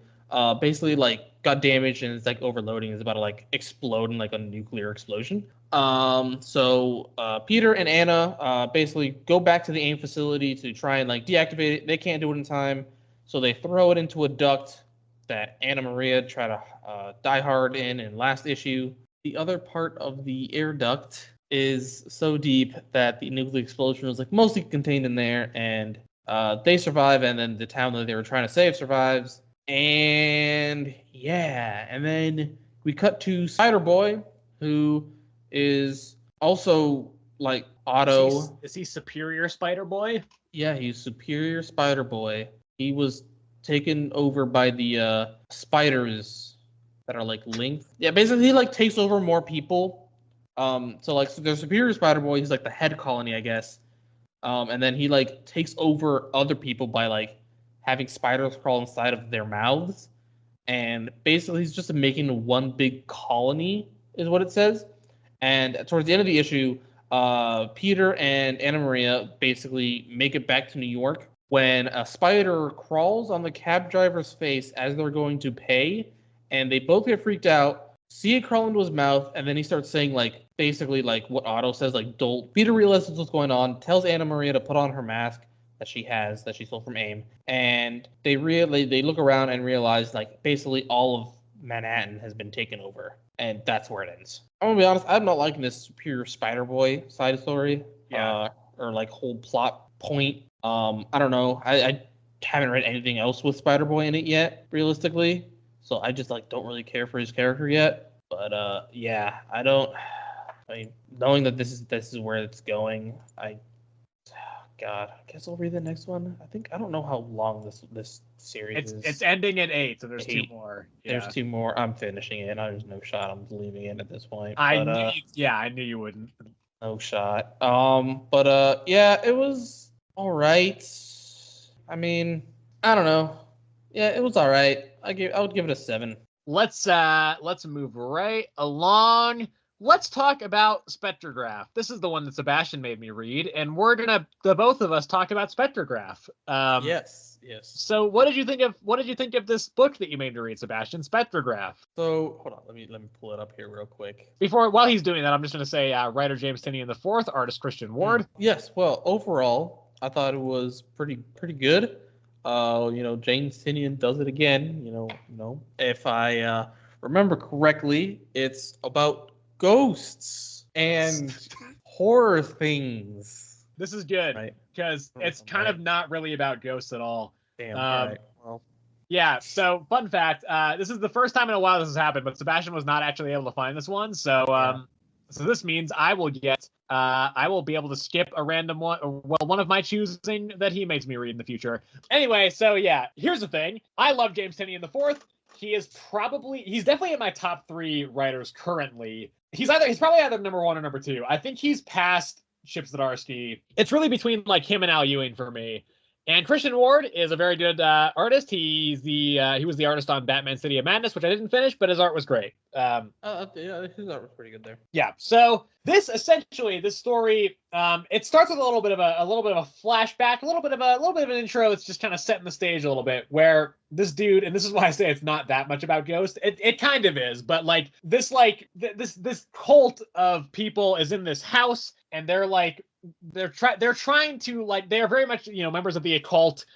basically like got damaged and it's like overloading. It's about to like explode in like a nuclear explosion. So Peter and Anna basically go back to the AIM facility to try and like deactivate it. They can't do it in time, so they throw it into a duct that Anna Maria tried to die hard in last issue. The other part of the air duct is so deep that the nuclear explosion was like mostly contained in there, and they survive, and then the town that they were trying to save survives. And yeah, and then we cut to Spider-Boy, who is also like Otto. Is he Superior Spider-Boy? Yeah, he's Superior Spider-Boy. He was taken over by the spiders that are like linked. Yeah, basically he like takes over more people. So there's Superior Spider-Boy. He's like the head colony, I guess. And then he like takes over other people by like having spiders crawl inside of their mouths. And basically he's just making one big colony, is what it says. And towards the end of the issue, Peter and Anna Maria basically make it back to New York when a spider crawls on the cab driver's face as they're going to pay, and they both get freaked out, see it crawl into his mouth, and then he starts saying like basically like what Otto says, like dolt. Peter realizes what's going on, tells Anna Maria to put on her mask that she stole from AIM, and they look around and realize like basically all of Manhattan has been taken over, and that's where it ends. I'm gonna be honest, I'm not liking this Superior Spider-Boy side story, or like whole plot point. I don't know. I haven't read anything else with Spider-Boy in it yet, realistically. So I just like don't really care for his character yet. But yeah, I mean, knowing that this is where it's going, God, I guess I'll read the next one. I don't know how long this series is. It's ending at 8, so there's 2 more. Yeah. There's 2 more. I'm finishing it. There's no shot I'm leaving it at this point. I knew you wouldn't. No shot. But yeah, it was all right. I mean, I don't know. Yeah, it was all right. I would give it a 7. Let's move right along. Let's talk about Spectregraph. This is the one that Sebastian made me read, and we're gonna the both of us talk about Spectregraph. Yes. So what did you think of this book that you made me read, Sebastian? Spectregraph. So hold on, let me pull it up here real quick. While he's doing that, I'm just gonna say writer James Tynion IV, artist Christian Ward. Yes. Well, overall, I thought it was pretty good. James Tynion does it again. If I remember correctly, it's about ghosts and horror things. This is good because it's kind of not really about ghosts at all. Damn. All right. Well. Yeah. So, fun fact: this is the first time in a while this has happened, but Sebastian was not actually able to find this one. So, so this means I will be able to skip a random one, one of my choosing that he makes me read in the future. Anyway, so yeah, here's the thing: I love James Tynion IV. He's definitely in my top 3 writers currently. He's probably either number 1 or number 2. I think he's past Chip Zdarsky. It's really between like him and Al Ewing for me. And Christian Ward is a very good artist. He was the artist on Batman City of Madness, which I didn't finish, but his art was great. Yeah, his art was pretty good there. Yeah. So this story, it starts with a little bit of a flashback, a little bit of an intro. It's just kind of setting the stage a little bit, where this dude, and this is why I say it's not that much about Ghost. It kind of is, but this cult of people is in this house, and they're trying to they are very much members of the occult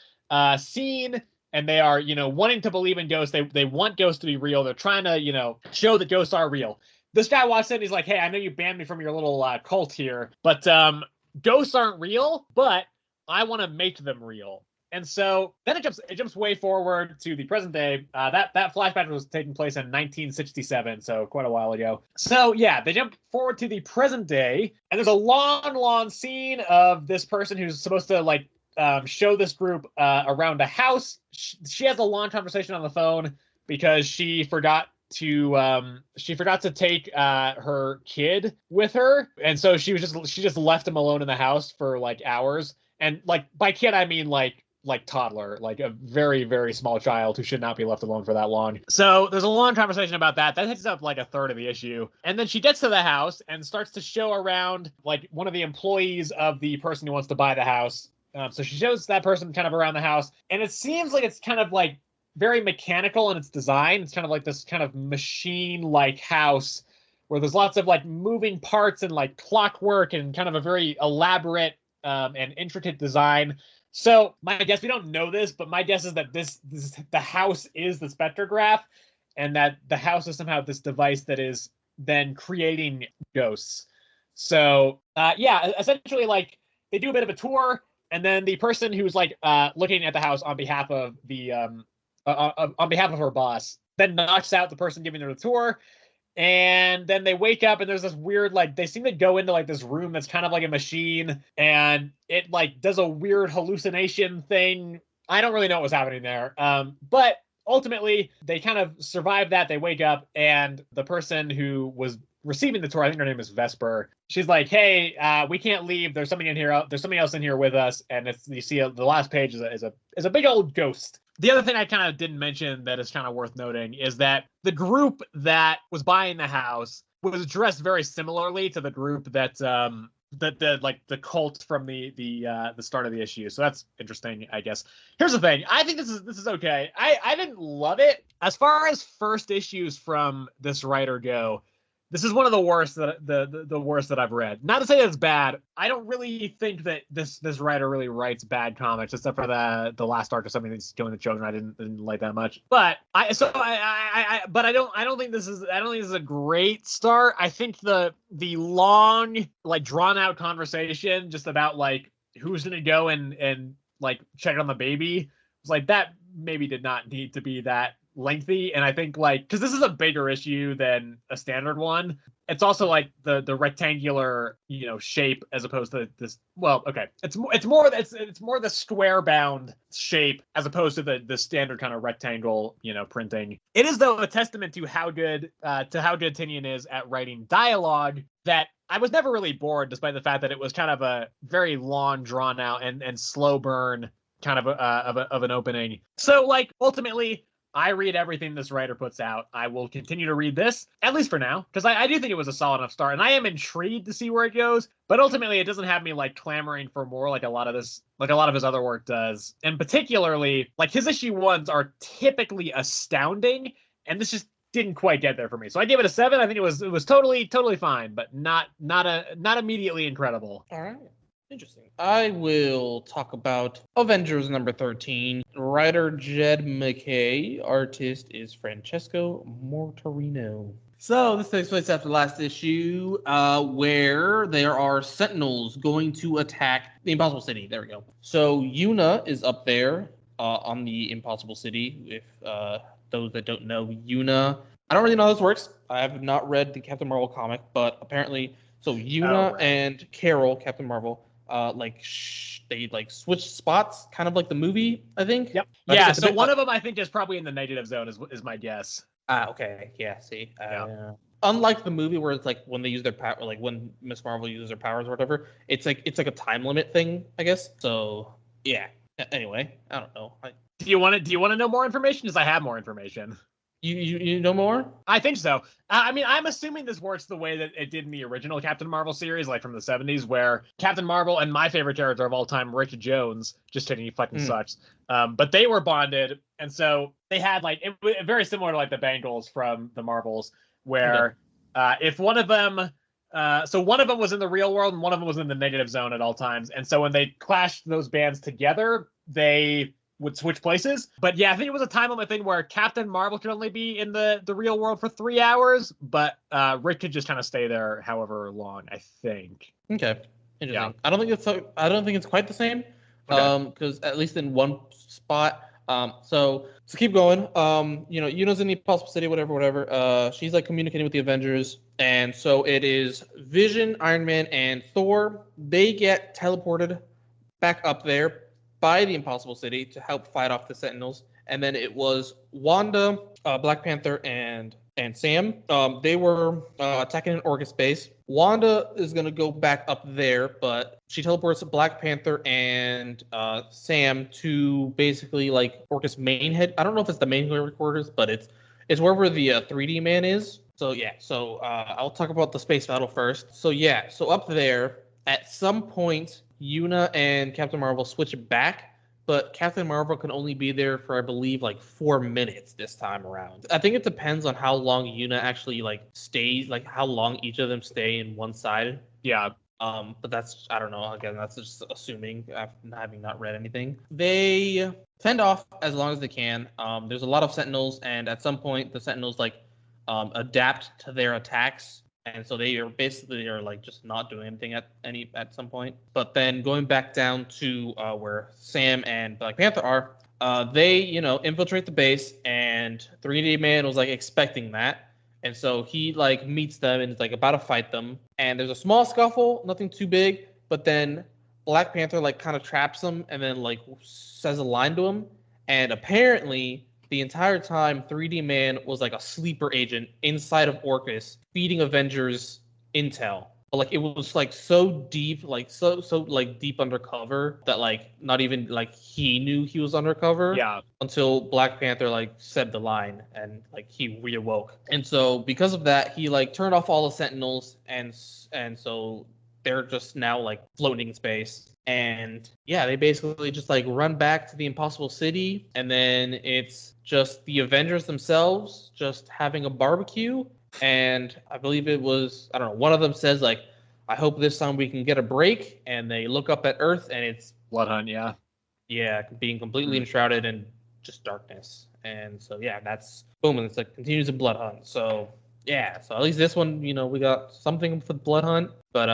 scene, and they are wanting to believe in ghosts. They want ghosts to be real. They're trying to show that ghosts are real. This guy walks in, he's like, hey, I know you banned me from your little cult here, but ghosts aren't real, but I want to make them real. And so then it jumps way forward to the present day. That flashback was taking place in 1967, so quite a while ago. So yeah, they jump forward to the present day, and there's a long scene of this person who's supposed to show this group around a house. She has a long conversation on the phone because she forgot to take her kid with her, and so she just left him alone in the house for hours. And by kid I mean like toddler, like a very, very small child who should not be left alone for that long. So there's a long conversation about that. That takes up a third of the issue. And then she gets to the house and starts to show around one of the employees of the person who wants to buy the house. So she shows that person kind of around the house, and it seems like it's kind of very mechanical in its design. It's kind of like this kind of machine-like house where there's lots of like moving parts and like clockwork and kind of a very elaborate and intricate design. So my guess, we don't know this, but my guess is that the house is the spectrograph, and that the house is somehow this device that is then creating ghosts. So yeah, essentially, like, they do a bit of a tour, and then the person who's like looking at the house on behalf of the on behalf of her boss then knocks out the person giving her the tour. And then they wake up, and there's this weird, like, they seem to go into like this room that's kind of like a machine, and it like does a weird hallucination thing. I don't really know what was happening there. But ultimately they kind of survive that. They wake up, and the person who was receiving the tour, I think her name is Vesper, she's like, hey, we can't leave. There's something in here. There's something else in here with us. And it's, you see the last page is a big old ghost. The other thing I kind of didn't mention that is kind of worth noting is that the group that was buying the house was dressed very similarly to the group that the cult from the start of the issue. So that's interesting, I guess. Here's the thing. I think this is okay. I didn't love it. As far as first issues from this writer go, this is one of the worst that the worst that I've read. Not to say that it's bad. I don't really think that this writer really writes bad comics, except for the last arc or something that's Killing the Children. I didn't like that much. But I don't think this is a great start. I think the long, like, drawn out conversation just about like who's gonna go and like check on the baby was like, that maybe did not need to be that lengthy. And I think, like, because this is a bigger issue than a standard one, it's also like the rectangular, shape, as opposed to this. Well, okay, it's more the square bound shape as opposed to the standard kind of rectangle, printing. It is, though, a testament to how good Tinian is at writing dialogue that I was never really bored, despite the fact that it was kind of a very long, drawn out and slow burn kind of an opening. So, like, ultimately, I read everything this writer puts out. I will continue to read this, at least for now, because I do think it was a solid enough start, and I am intrigued to see where it goes. But ultimately, it doesn't have me like clamoring for more, like a lot of his other work does. And particularly, like, his issue ones are typically astounding, and this just didn't quite get there for me. So I gave it a 7. I think it was totally fine, but not immediately incredible. All right. Interesting. I will talk about Avengers number 13. Writer Jed McKay. Artist is Francesco Mortarino. So this takes place after the last issue, where there are Sentinels going to attack the Impossible City. There we go. So Una is up there on the Impossible City. If those that don't know, Una, I don't really know how this works. I have not read the Captain Marvel comic, but apparently, so Una and Carol, Captain Marvel, they like switch spots, kind of like the movie, I think. Yep. Yeah. So one of them, I think, is probably in the negative zone, is my guess. Okay. Yeah. See. Unlike the movie where it's like when they use their power, like when Miss Marvel uses her powers or whatever, it's like a time limit thing, I guess. So yeah. Anyway, I don't know. Do you want to know more information? Because I have more information. You know more? I think so. I mean, I'm assuming this works the way that it did in the original Captain Marvel series, like from the 70s, where Captain Marvel and my favorite character of all time, Rick Jones, just kidding, he fucking sucks. But they were bonded, and so they had like very similar to like the Bangles from the Marvels, where if one of them, so one of them was in the real world and one of them was in the negative zone at all times, and so when they clashed those bands together, they would switch places. But yeah, I think it was a time limit thing where Captain Marvel could only be in the real world for 3 hours, but Rick could just kind of stay there however long, I think. Okay. Interesting. Yeah. I don't think it's quite the same. Because at least in one spot. So keep going. Una's in the Impossible City, whatever. She's like communicating with the Avengers, and so it is Vision, Iron Man, and Thor. They get teleported back up there by the Impossible City to help fight off the Sentinels. And then it was Wanda, Black Panther, and Sam. They were attacking an Orchis base. Wanda is going to go back up there, but she teleports Black Panther and Sam to basically like Orchis main head. I don't know if it's the main headquarters, but it's wherever the 3D man is. So yeah, I'll talk about the space battle first. So up there, at some point, Una and Captain Marvel switch back but Captain Marvel can only be there for, I believe, like 4 minutes this time around. I think it depends on how long Yuna actually like stays, like how long each of them stay in one side. Yeah. But that's, I don't know. Again, that's just assuming after having not read anything. They fend off as long as they can. There's a lot of Sentinels, and at some point, the Sentinels like adapt to their attacks, and so they are basically like just not doing anything at some point. But then going back down to where Sam and Black Panther are, they infiltrate the base, and 3D Man was like expecting that. And so he like meets them and is like about to fight them. And there's a small scuffle, nothing too big. But then Black Panther like kind of traps him and then like says a line to him. And apparently the entire time 3D Man was like a sleeper agent inside of Orcus feeding Avengers intel. But like it was like so deep, like so like deep undercover that like not even like he knew he was undercover. Yeah. Until Black Panther like said the line and like he reawoke. And so because of that, he like turned off all the Sentinels and so they're just now like floating in space. And yeah, they basically just like run back to the Impossible City, and then it's just the Avengers themselves just having a barbecue. And I believe it was, I don't know, one of them says like, I hope this time we can get a break. And they look up at Earth and it's Blood Hunt, yeah. Yeah, being completely enshrouded in just darkness. And so yeah, that's boom, and it's like continues a Blood Hunt. So yeah, so at least this one, we got something for the Blood Hunt. But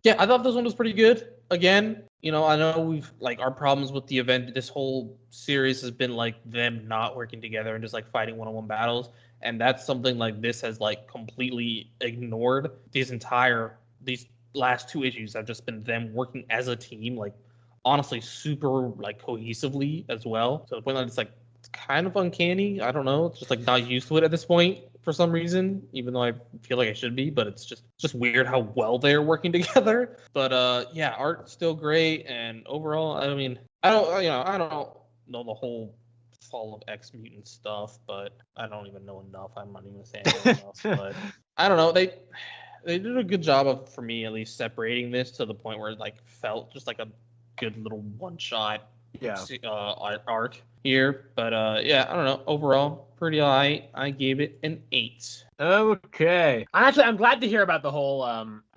yeah, I thought this one was pretty good. Again, I know we've like our problems with the event. This whole series has been like them not working together and just like fighting one-on-one battles. And that's something like this has like completely ignored. These last 2 issues have just been them working as a team, like honestly super like cohesively as well. To the point that it's like it's kind of uncanny. I don't know. It's just like not used to it at this point for some reason, even though I feel like I should be, but it's just weird how well they're working together. But yeah, art's still great, and overall, I mean, I don't know the whole Fall of X Mutant stuff, but I don't even know enough. I'm not even saying enough, but I don't know. They did a good job of, for me at least, separating this to the point where it like felt just like a good little one-shot arc here. But yeah, I don't know. Overall, pretty alright. I gave it an 8. Okay. I'm glad to hear about the whole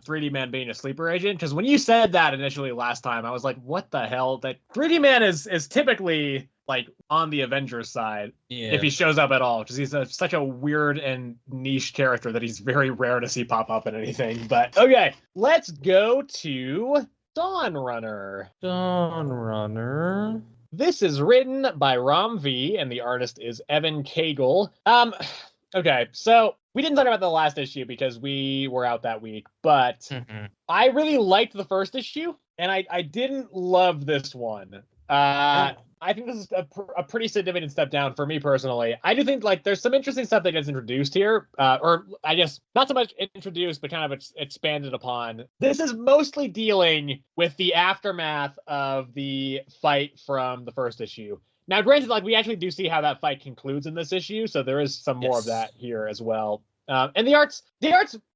3D Man being a sleeper agent, because when you said that initially last time, I was like, what the hell? That 3D Man is typically like on the Avengers side, if he shows up at all, because he's such a weird and niche character that he's very rare to see pop up in anything. But okay, let's go to Dawnrunner. This is written by Ram V, and the artist is Evan Cagle. Okay, so we didn't talk about the last issue because we were out that week, but I really liked the first issue, and I didn't love this one. I think this is a pretty significant step down for me personally. I do think like there's some interesting stuff that gets introduced here, or I guess not so much introduced, but kind of expanded upon. This is mostly dealing with the aftermath of the fight from the first issue. Now, granted, like we actually do see how that fight concludes in this issue, so there is some more of that here as well. And the art's,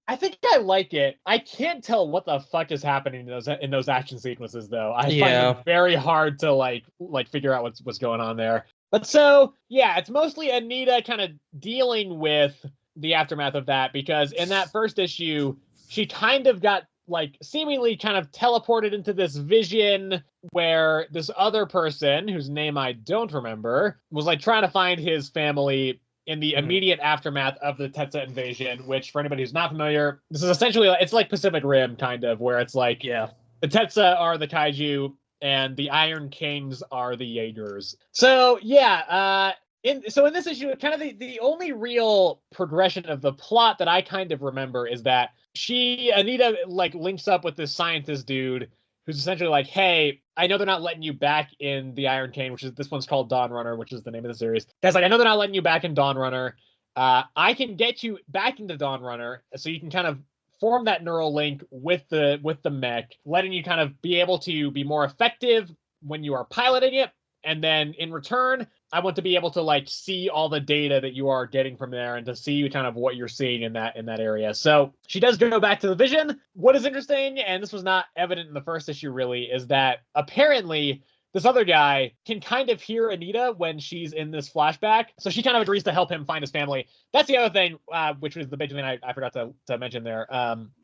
I think I like it. I can't tell what the fuck is happening in those action sequences, though. I find it very hard to like figure out what's going on there. But so yeah, it's mostly Anita kind of dealing with the aftermath of that, because in that first issue, she kind of got like seemingly kind of teleported into this vision where this other person, whose name I don't remember, was like trying to find his family in the immediate aftermath of the Tetsa invasion, which for anybody who's not familiar, this is essentially, it's like Pacific Rim kind of, where it's like, the Tetsa are the kaiju and the Iron Kings are the Jaegers. So yeah, in this issue, kind of the only real progression of the plot that I kind of remember is that Anita like links up with this scientist dude who's essentially like, hey, I know they're not letting you back in the Iron Cane, this one's called Dawnrunner, which is the name of the series. Guys, like, I know they're not letting you back in Dawnrunner. I can get you back into Dawnrunner, so you can kind of form that neural link with the mech, letting you kind of be able to be more effective when you are piloting it. And then in return, I want to be able to like see all the data that you are getting from there and to see kind of what you're seeing in that area. So she does go back to the vision. What is interesting, and this was not evident in the first issue really, is that apparently this other guy can kind of hear Anita when she's in this flashback. So she kind of agrees to help him find his family. That's the other thing, which was the big thing I forgot to mention there,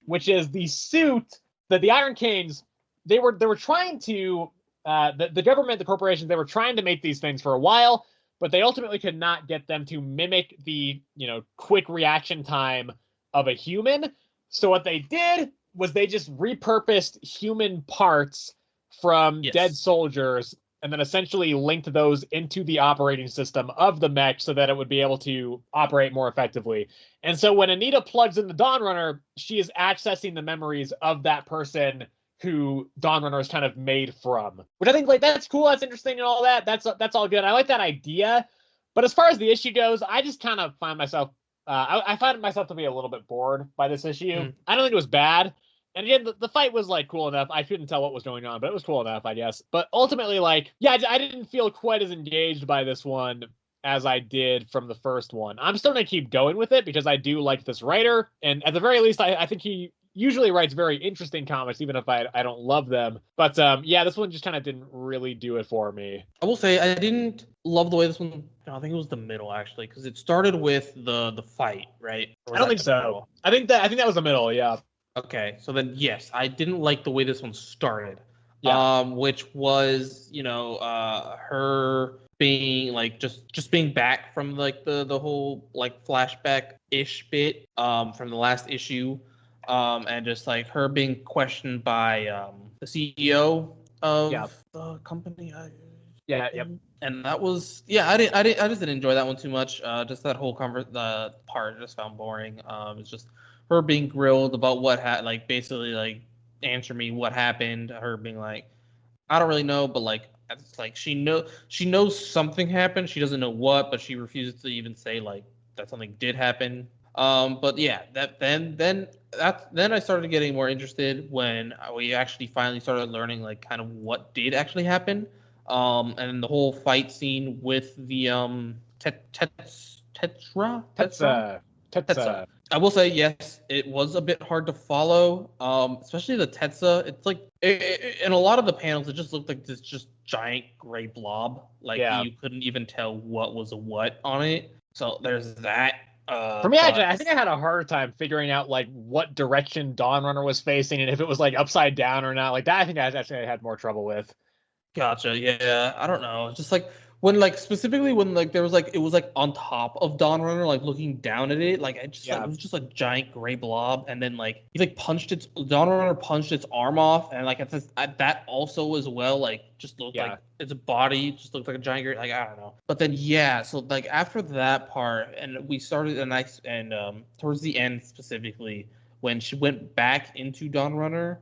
which is the suit that the Iron Kings, they were trying to, the government, the corporations, they were trying to make these things for a while, but they ultimately could not get them to mimic the, quick reaction time of a human. So what they did was they just repurposed human parts from dead soldiers and then essentially linked those into the operating system of the mech so that it would be able to operate more effectively. And so when Anita plugs in the Dawnrunner, she is accessing the memories of that person who Dawnrunner is kind of made from, which I think that's cool. That's interesting and all that. That's all good. I like that idea. But as far as the issue goes, I just kind of find myself, I find myself to be a little bit bored by this issue. I don't think it was bad. And again, the fight was cool enough. I couldn't tell what was going on, but it was cool enough, I guess. But ultimately, I didn't feel quite as engaged by this one as I did from the first one. I'm still going to keep going with it because I do like this writer. And at the very least, I think he usually writes very interesting comics, even if I don't love them. But this one just kind of didn't really do it for me. I will say I didn't love the way this one. I think it was the middle actually, because it started with the fight, right? I don't think so. Middle? I think that was the middle. Yeah. Okay, so then yes, I didn't like the way this one started. Yeah. Which was her being just being back from the whole flashback ish bit from the last issue. And just her being questioned by the CEO of the company. And that was I just didn't enjoy that one too much. Just that whole part I just found boring. It's just her being grilled about what basically answer me what happened. Her being I don't really know, but it's she knows something happened. She doesn't know what, but she refuses to even say that something did happen. But yeah, then I started getting more interested when we actually finally started learning kind of what did actually happen. And the whole fight scene with the Tetsa. I will say yes, it was a bit hard to follow. Especially the Tetsa. It's in a lot of the panels, it just looked like this just giant gray blob. You couldn't even tell what was a what on it. So there's that. For me, actually, I think I had a harder time figuring out what direction Dawnrunner was facing and if it was upside down or not. That I think I actually had more trouble with. Gotcha. Yeah, I don't know. Just when specifically when there was it was on top of Dawnrunner, looking down at it, it was just a giant gray blob, and then he punched Dawnrunner punched its arm off, and that also as well just looked like its body just looked like a giant gray, I don't know. But then so after that part, and we started and towards the end specifically when she went back into Dawnrunner.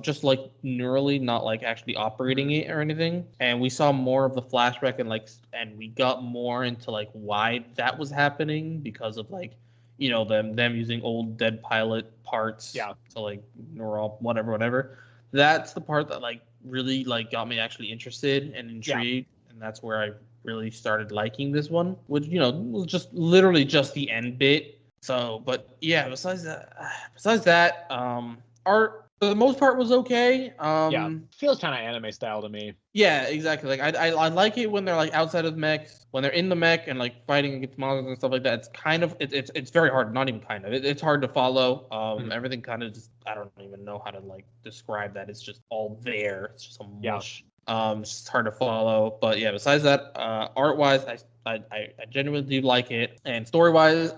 Just neurally, not actually operating it or anything. And we saw more of the flashback and we got more into why that was happening because of them using old dead pilot parts. Yeah. So neural whatever. That's the part that really got me actually interested and intrigued, and that's where I really started liking this one, which was just literally just the end bit. So, but yeah, besides that, art. For the most part was okay. Feels kind of anime style to me. Yeah, exactly. I like it when they're outside of mechs, when they're in the mech and fighting against monsters and stuff like that. It's kind of it's very hard. Not even kind of. It's hard to follow. Everything kind of just I don't even know how to describe that. It's just all there. It's just a mush. It's just hard to follow. But yeah, besides that, art wise, I genuinely do like it, and story wise,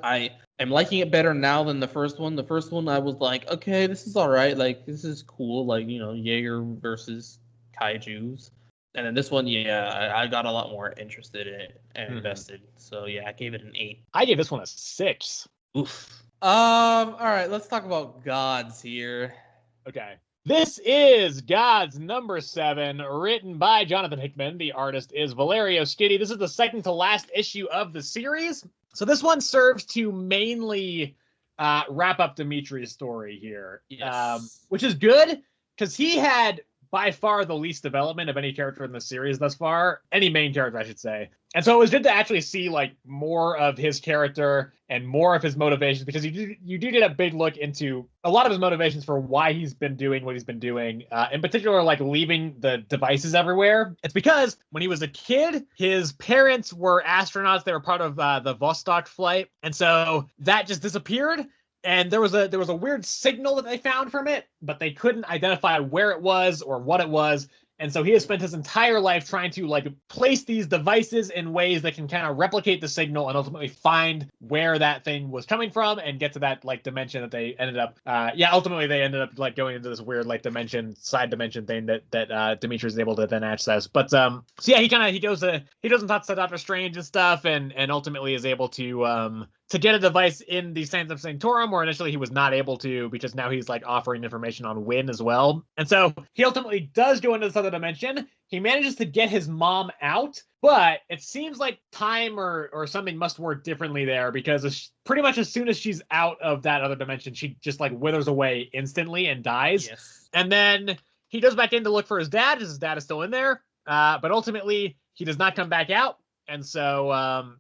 I'm liking it better now than the first one. The first one, I was okay, this is all right. This is cool. Jaeger versus kaijus. And then this one, I got a lot more interested in it and invested. So yeah, I gave it an 8. I gave this one a 6. Oof. All right, let's talk about G.O.D.S here. Okay. This is G.O.D.S number 7, written by Jonathan Hickman. The artist is Valerio Schiti. This is the second to last issue of the series. So this one serves to mainly wrap up Dimitri's story here, which is good because he had by far the least development of any character in the series thus far. Any main character, I should say. And so it was good to actually see like more of his character and more of his motivations, because you do get a big look into a lot of his motivations for why he's been doing what he's been doing. In particular, like leaving the devices everywhere. It's because when he was a kid, his parents were astronauts. They were part of the Vostok flight, and so that just disappeared. And there was a weird signal that they found from it, but they couldn't identify where it was or what it was. And so he has spent his entire life trying to like place these devices in ways that can kind of replicate the signal and ultimately find where that thing was coming from and get to that like dimension that they ended up. Ultimately they ended up like going into this weird like side dimension thing that Dimitri is able to then access. But so yeah, he goes and talks to Doctor Strange and stuff, and ultimately is able to get a device in the Sands of Sanctorum, where initially he was not able to, because now he's like offering information on Wynn as well. And so he ultimately does go into this other dimension. He manages to get his mom out, but it seems like time or something must work differently there, because pretty much as soon as she's out of that other dimension, she just like withers away instantly and dies. Yes. And then he goes back in to look for his dad, as his dad is still in there. But ultimately he does not come back out. And so,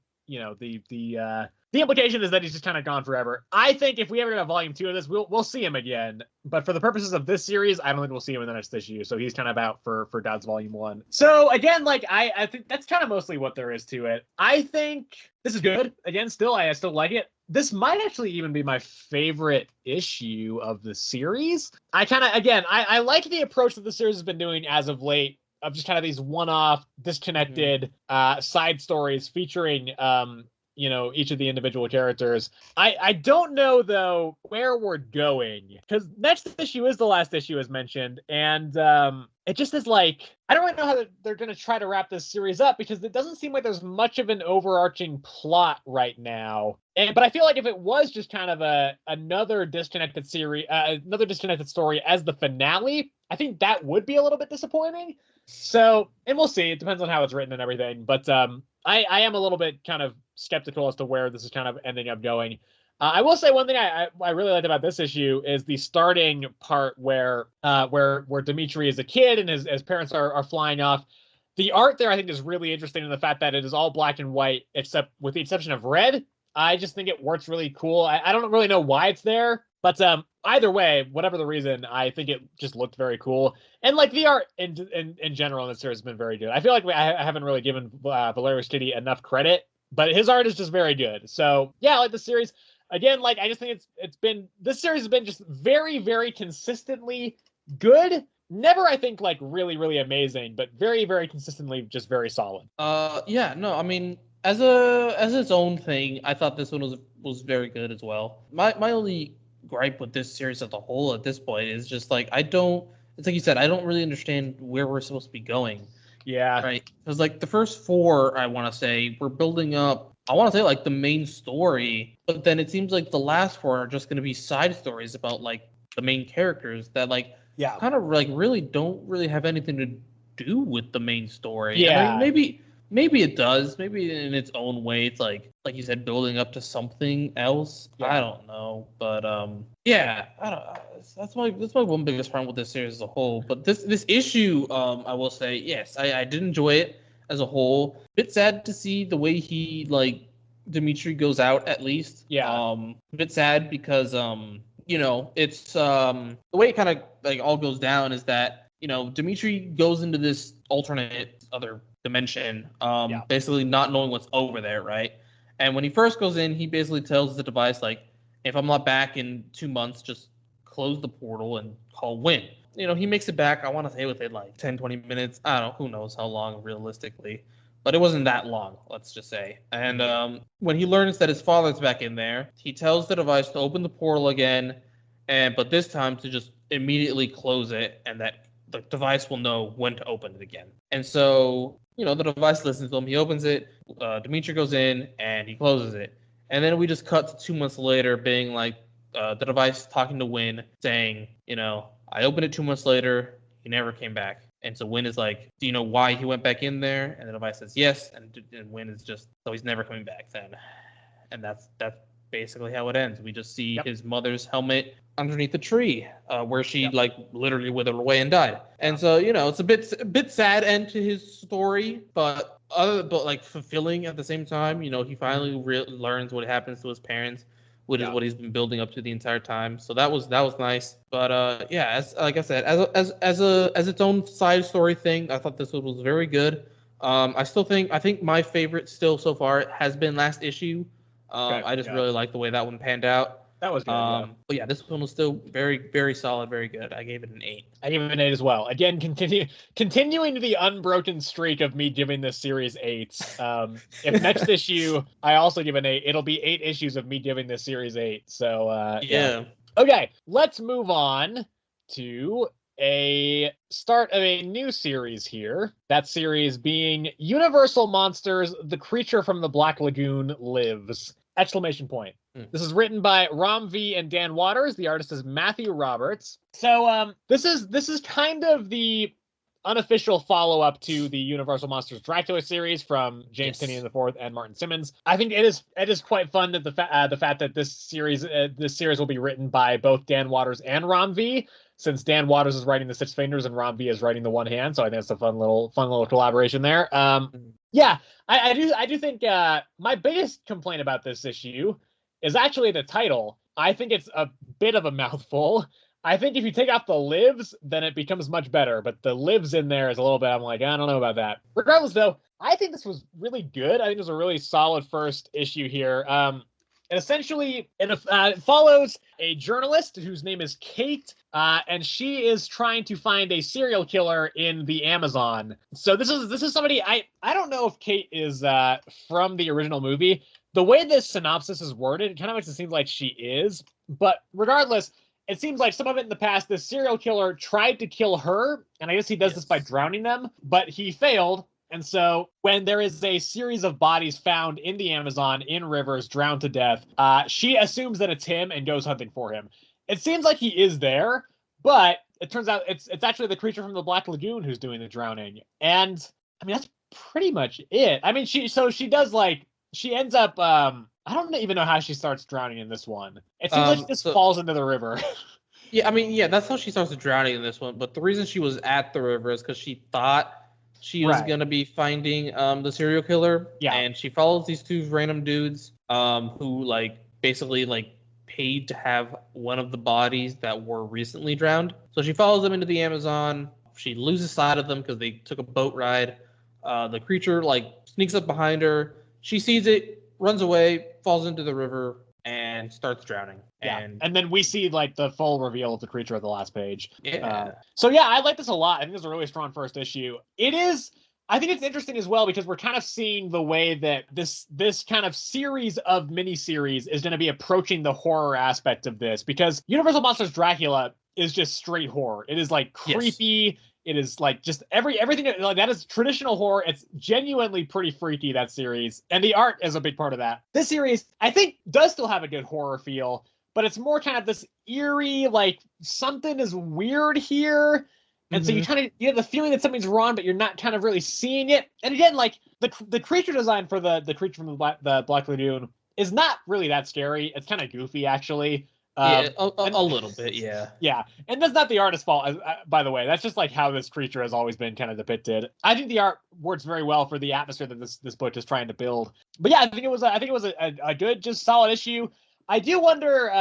the implication is that he's just kind of gone forever. I think if we ever get a volume 2 of this, we'll see him again. But for the purposes of this series, I don't think we'll see him in the next issue. So he's kind of out for God's volume 1. So again, like I think that's kind of mostly what there is to it. I think this is good. Again, I still like it. This might actually even be my favorite issue of the series. I like the approach that the series has been doing as of late, of just kind of these one-off, disconnected side stories featuring each of the individual characters. I don't know, though, where we're going, because next issue is the last issue, as mentioned, and it just is like, I don't really know how they're going to try to wrap this series up, because it doesn't seem like there's much of an overarching plot right now. But I feel like if it was just kind of another disconnected series, another disconnected story as the finale, I think that would be a little bit disappointing. So, and we'll see. It depends on how it's written and everything. But I am a little bit kind of skeptical as to where this is kind of ending up going. I will say one thing I really liked about this issue is the starting part where Dimitri is a kid and his parents are flying off. The art there, I think, is really interesting in the fact that it is all black and white, except with the exception of red. I just think it works really cool. I don't really know why it's there, but either way, whatever the reason, I think it just looked very cool. And like the art in general in this series has been very good. I feel like I haven't really given Valerio Stiti enough credit, but his art is just very good. So yeah, I like the series. Again, like I just think this series has been just very, very consistently good. Never, I think, like really, really amazing, but very, very consistently just very solid. Yeah, no, I mean, as its own thing, I thought this one was very good as well. My only gripe with this series as a whole at this point is just like it's like you said, I don't really understand where we're supposed to be going. Yeah. Right. Because like the first 4, I want to say, we're building up, I want to say like the main story, but then it seems like the last 4 are just going to be side stories about like the main characters that like kind of like really don't really have anything to do with the main story. Yeah. I mean, maybe it does. Maybe in its own way, it's like you said, building up to something else. Yeah. I don't know, but yeah, I don't. That's my one biggest problem with this series as a whole. But this issue, I will say, yes, I did enjoy it as a whole. Bit sad to see the way he like Dimitri goes out, at least. Yeah. A bit sad because it's the way it kind of like all goes down is that Dimitri goes into this alternate other dimension, basically not knowing what's over there, right? And when he first goes in, he basically tells the device, like, if I'm not back in 2 months, just close the portal and call Wynn. He makes it back, I want to say, within like 10, 20 minutes. I don't know, who knows how long realistically. But it wasn't that long, let's just say. And when he learns that his father's back in there, he tells the device to open the portal again, but this time to just immediately close it, and that the device will know when to open it again. And so, the device listens to him. He opens it. Dimitri goes in and he closes it. And then we just cut to 2 months later, being like the device talking to Wynn, saying, I opened it 2 months later. He never came back. And so Wynn is like, do you know why he went back in there? And the device says yes. And Wynn is just, so he's never coming back then. And that's basically how it ends. We just see Yep. his mother's helmet underneath the tree, where she like literally withered away and died. And so, you know, it's a bit sad end to his story, but like fulfilling at the same time. You know, he finally learns what happens to his parents, which is what he's been building up to the entire time. So that was nice. But yeah, as like I said, as its own side story thing, I thought this was very good. I think my favorite still so far has been last issue. I just really like the way that one panned out. That was good. But yeah, this one was still very, very solid, very good. I gave it an 8. I gave it an 8 as well. Again, continuing the unbroken streak of me giving this series 8s. If next issue I also give an 8, it'll be 8 issues of me giving this series 8. So yeah. Okay, let's move on to a start of a new series here. That series being Universal Monsters: The Creature from the Black Lagoon Lives! Exclamation point. This is written by Ram V and Dan Waters. The artist is Matthew Roberts. So this is kind of the unofficial follow-up to the Universal Monsters Dracula series from James Tynion IV and Martin Simmons. I think it is quite fun that the fact that this series will be written by both Dan Waters and Ram V, since Dan Waters is writing the 6 fingers and Ram V is writing the one hand. So I think it's a fun little collaboration there. Yeah, I do think my biggest complaint about this issue is actually the title. I think it's a bit of a mouthful. I think if you take off the lives, then it becomes much better. But the lives in there is a little bit, I'm like, I don't know about that. Regardless, though, I think this was really good. I think it was a really solid first issue here. And essentially, it follows a journalist whose name is Kate, and she is trying to find a serial killer in the Amazon. So this is somebody, I don't know if Kate is from the original movie. The way this synopsis is worded, it kind of makes it seem like she is. But regardless, it seems like some of it in the past, this serial killer tried to kill her, and I guess he does this by drowning them, but he failed. And so when there is a series of bodies found in the Amazon, in rivers, drowned to death, she assumes that it's him and goes hunting for him. It seems like he is there, but it turns out it's actually the creature from the Black Lagoon who's doing the drowning. And I mean, that's pretty much it. I mean, she ends up, I don't even know how she starts drowning in this one. It seems like she just falls into the river. Yeah, I mean, yeah, that's how she starts drowning in this one. But the reason she was at the river is because she thought she was going to be finding the serial killer. Yeah. And she follows these 2 random dudes who, like, basically, like, paid to have one of the bodies that were recently drowned. So she follows them into the Amazon. She loses sight of them because they took a boat ride. The creature, like, sneaks up behind her. She sees it, runs away, falls into the river, and starts drowning. Yeah. And then we see like the full reveal of the creature at the last page. Yeah. So yeah, I like this a lot. I think it's a really strong first issue. It is. I think it's interesting as well because we're kind of seeing the way that this kind of series of miniseries is going to be approaching the horror aspect of this, because Universal Monsters Dracula is just straight horror. It is like creepy. Yes. It is like just everything like that is traditional horror. It's genuinely pretty freaky, that series. And the art is a big part of that. This series, I think, does still have a good horror feel, but it's more kind of this eerie, like something is weird here. And so you have the feeling that something's wrong, but you're not kind of really seeing it. And again, like the creature design for the creature from the Black Lagoon is not really that scary. It's kind of goofy, actually. Yeah, a little bit, yeah. Yeah, and that's not the artist's fault, by the way. That's just like how this creature has always been kind of depicted. I think the art works very well for the atmosphere that this book is trying to build. But yeah, I think it was a good, just solid issue. I do wonder,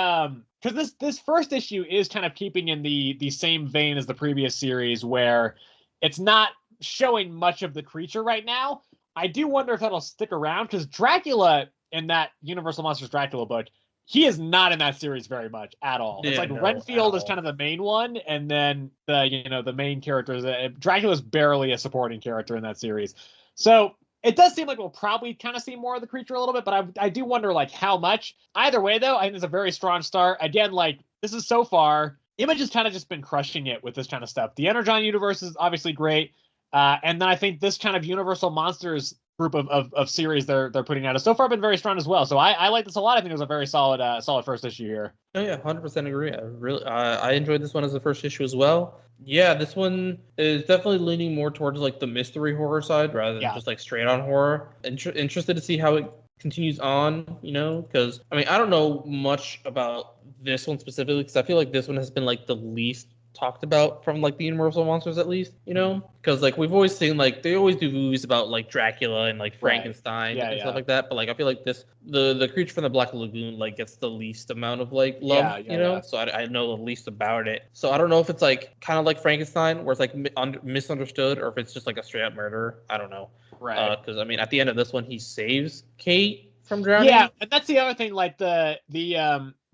because this first issue is kind of keeping in the same vein as the previous series, where it's not showing much of the creature right now. I do wonder if that'll stick around, because Dracula in that Universal Monsters Dracula book, he is not in that series very much at all. It's like Renfield is kind of the main one, and then the main characters. Dracula's barely a supporting character in that series. So it does seem like we'll probably kind of see more of the creature a little bit, but I do wonder like how much. Either way, though, I think it's a very strong start. Again, like this is so far, Image has kind of just been crushing it with this kind of stuff. The Energon universe is obviously great, and then I think this kind of Universal Monsters group of series they're putting out has so far been very strong as well. So I like this a lot. I think it was a very solid first issue here. Oh yeah, 100% agree. I enjoyed this one as the first issue as well. Yeah, this one is definitely leaning more towards like the mystery horror side rather than just like straight on horror. Interested to see how it continues on, you know, because I mean I don't know much about this one specifically because I feel like this one has been like the least talked about from like the Universal monsters, at least, you know, because like we've always seen like they always do movies about like Dracula and like Frankenstein and stuff like that, but like I feel like this the creature from the Black Lagoon like gets the least amount of like love, you know, so I know the least about it, so I don't know if it's like kind of like Frankenstein where it's like misunderstood or if it's just like a straight up murder. I don't know, because I mean at the end of this one he saves Kate from drowning. Yeah, and that's the other thing, like the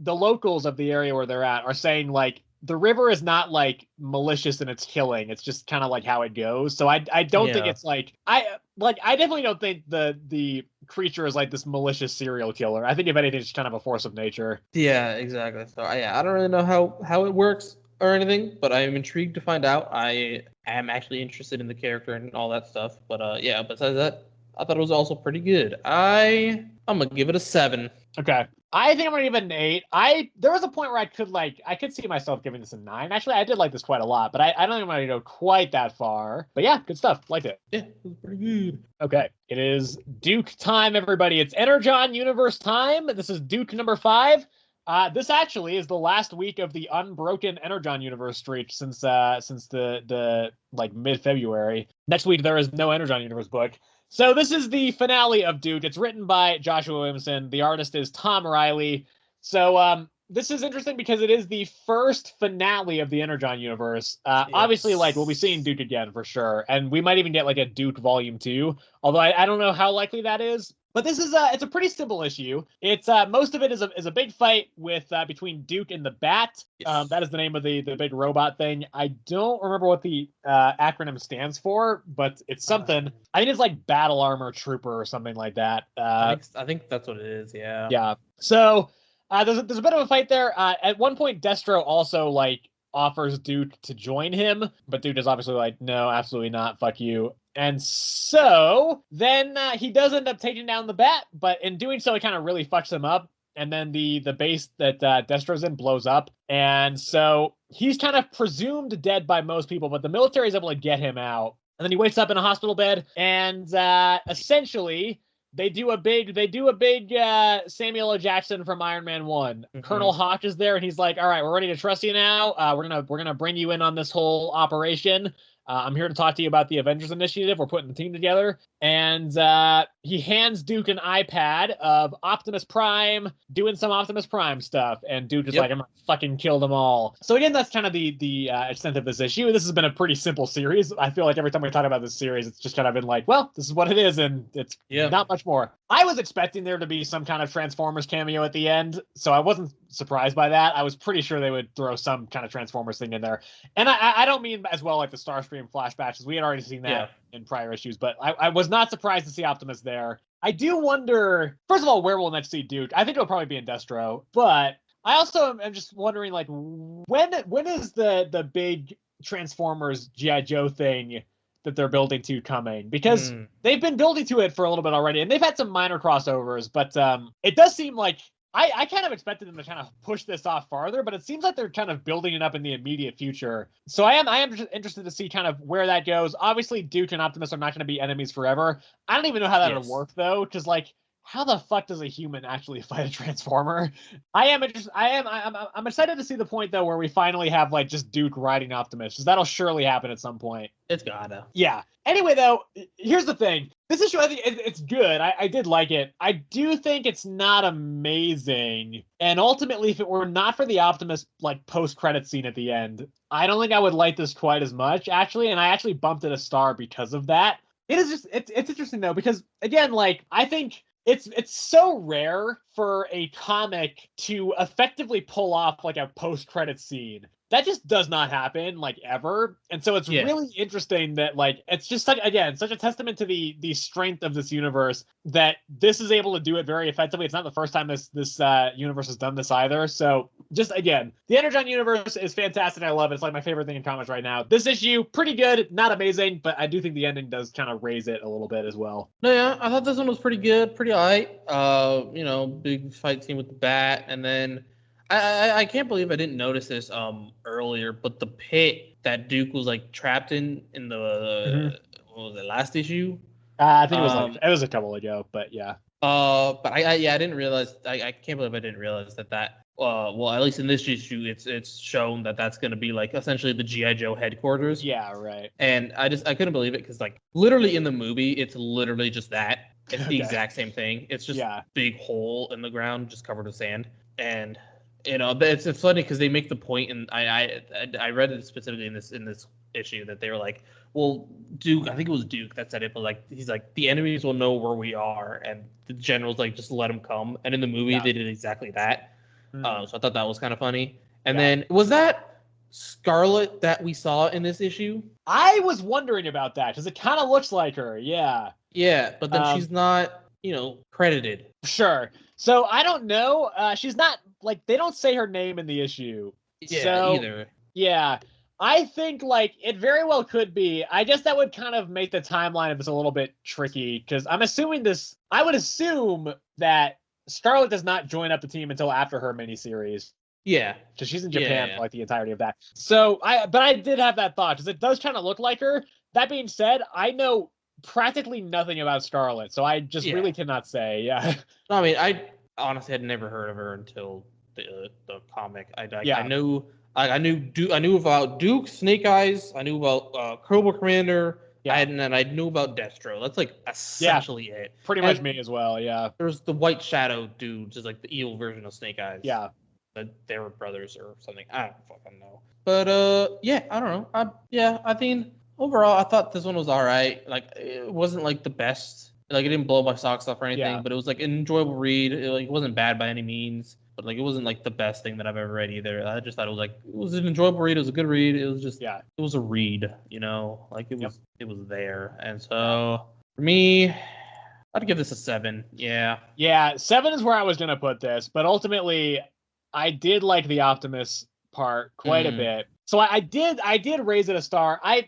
locals of the area where they're at are saying like the river is not like malicious in its killing. It's just kind of like how it goes. So I don't think it's like I definitely don't think the creature is like this malicious serial killer. I think if anything, it's kind of a force of nature. Yeah, exactly. So I don't really know how it works or anything, but I am intrigued to find out. I am actually interested in the character and all that stuff. But yeah, besides that, I thought it was also pretty good. I'm gonna give it a 7. Okay. I think I'm gonna give it an 8. There was a point where I could see myself giving this a 9. Actually, I did like this quite a lot, but I don't think I'm gonna go quite that far. But yeah, good stuff. Liked it. Yeah, it was pretty good. Okay. It is Duke time, everybody. It's Energon Universe time. This is Duke number 5. This actually is the last week of the unbroken Energon Universe streak since the like mid-February. Next week there is no Energon Universe book. So this is the finale of Duke. It's written by Joshua Williamson. The artist is Tom Riley. So this is interesting because it is the first finale of the Energon universe. Obviously, like we'll be seeing Duke again for sure, and we might even get like a Duke Volume 2. Although I don't know how likely that is. But this is it's a pretty simple issue. It's most of it is a big fight with between Duke and the Bat. Yes. That is the name of the big robot thing. I don't remember what the acronym stands for, but it's something. I think it's like Battle Armor Trooper or something like that. I think that's what it is. Yeah. Yeah. So there's a bit of a fight there. At one point, Destro also like offers Duke to join him, but Duke is obviously like, no, absolutely not. Fuck you. And so then he does end up taking down the Bat, but in doing so, it kind of really fucks him up. And then the base that Destro's in blows up. And so he's kind of presumed dead by most people, but the military is able to get him out. And then he wakes up in a hospital bed, and essentially they do a big Samuel L. Jackson from Iron Man 1. Mm-hmm. Colonel Hawk is there, and he's like, all right, we're ready to trust you now. We're gonna bring you in on this whole operation. I'm here to talk to you about the Avengers initiative. We're putting the team together. And he hands Duke an iPad of Optimus Prime doing some Optimus Prime stuff. And Duke is like, I'm going to fucking kill them all. So again, that's kind of the extent of this issue. This has been a pretty simple series. I feel like every time we talk about this series, it's just kind of been like, well, this is what it is. And it's not much more. I was expecting there to be some kind of Transformers cameo at the end. So I wasn't surprised by that. I was pretty sure they would throw some kind of Transformers thing in there. And I don't mean as well like the Starscream flashbacks, as we had already seen that in prior issues, but I was not surprised to see Optimus there. I do wonder, first of all, where we'll next see Duke. I think it'll probably be in Destro, but I also am just wondering, like, when is the big Transformers G.I. Joe thing that they're building to coming? Because they've been building to it for a little bit already, and they've had some minor crossovers, but it does seem like I kind of expected them to kind of push this off farther, but it seems like they're kind of building it up in the immediate future. So I am just interested to see kind of where that goes. Obviously, Duke and Optimus are not going to be enemies forever. I don't even know how that would work, though, because, like, how the fuck does a human actually fight a Transformer? I'm excited to see the point, though, where we finally have, like, just Duke riding Optimus, because that'll surely happen at some point. It's gotta. Yeah. Anyway, though, here's the thing. This issue, I think it's good. I did like it. I do think it's not amazing. And ultimately, if it were not for the Optimus, like, post-credit scene at the end, I don't think I would like this quite as much, actually. And I actually bumped it a star because of that. It is just, it's interesting, though, because, again, like, I think it's so rare for a comic to effectively pull off, like, a post-credit scene. That just does not happen, like, ever. And so it's really interesting that, like, it's just such a testament to the strength of this universe that this is able to do it very effectively. It's not the first time this universe has done this either. So just, again, the Energon universe is fantastic. I love it. It's like my favorite thing in comics right now. This issue, pretty good, not amazing, but I do think the ending does kind of raise it a little bit as well. No, yeah, I thought this one was pretty good, pretty alright. Big fight scene with the Bat, and then I can't believe I didn't notice this earlier, but the pit that Duke was like trapped in the what was it, last issue? I think it was a couple ago, but yeah. But I didn't realize. I can't believe I didn't realize that. Well, at least in this issue, it's shown that that's going to be like essentially the GI Joe headquarters. Yeah, right. And I couldn't believe it because like literally in the movie, it's literally just that. It's the Okay. exact same thing. It's just Yeah. big hole in the ground, just covered with sand. And it's funny because they make the point, and I read it specifically in this issue that they were like, well, Duke, I think it was Duke that said it, but like he's like the enemies will know where we are, and the general's like just let them come. And in the movie, they did exactly that. So I thought that was kind of funny. And then was that Scarlet that we saw in this issue? I was wondering about that because it kind of looks like her. Yeah. Yeah, but then she's not, credited. Sure. So I don't know. She's not like they don't say her name in the issue. Yeah, either. Yeah. I think like it very well could be. I guess that would kind of make the timeline of this a little bit tricky because I would assume that Scarlet does not join up the team until after her miniseries. Yeah. Because she's in Japan for like the entirety of that. So I did have that thought because it does kind of look like her. That being said, I know practically nothing about Scarlet, so I just really cannot say. Yeah. No, I mean, I honestly had never heard of her until the comic. I knew about Duke, Snake Eyes. I knew about Cobra Commander. Yeah. And I knew about Destro. That's like essentially it. Pretty much me as well. Yeah. There's the White Shadow dude, just like the evil version of Snake Eyes. Yeah. They were brothers or something. I don't fucking know. But I don't know. I think overall, I thought this one was all right. Like it wasn't like the best. Like it didn't blow my socks off or anything. But it was like an enjoyable read. It wasn't bad by any means. But like it wasn't like the best thing that I've ever read either. I just thought it was an enjoyable read. It was a good read. It was just it was a read. Like it was there. And so for me, I'd give this a 7. Yeah. Yeah, 7 is where I was gonna put this, but ultimately, I did like the Optimus part quite a bit. So I did raise it a star. I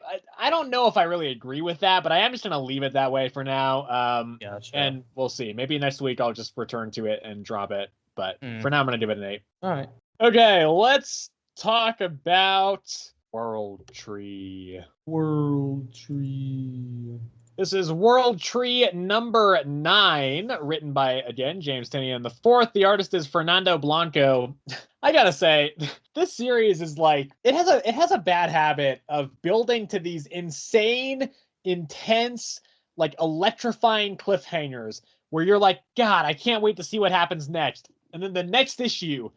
don't know if I really agree with that, but I am just gonna leave it that way for now. Gotcha. And we'll see. Maybe next week I'll just return to it and drop it. But for now, I'm gonna give it an 8. All right. Okay, let's talk about World Tree. World Tree. This is World Tree number 9, written by, again, James Tynion IV. The artist is Fernando Blanco. I gotta say, this series is like, it has a bad habit of building to these insane, intense, like electrifying cliffhangers where you're like, God, I can't wait to see what happens next. And then the next issue,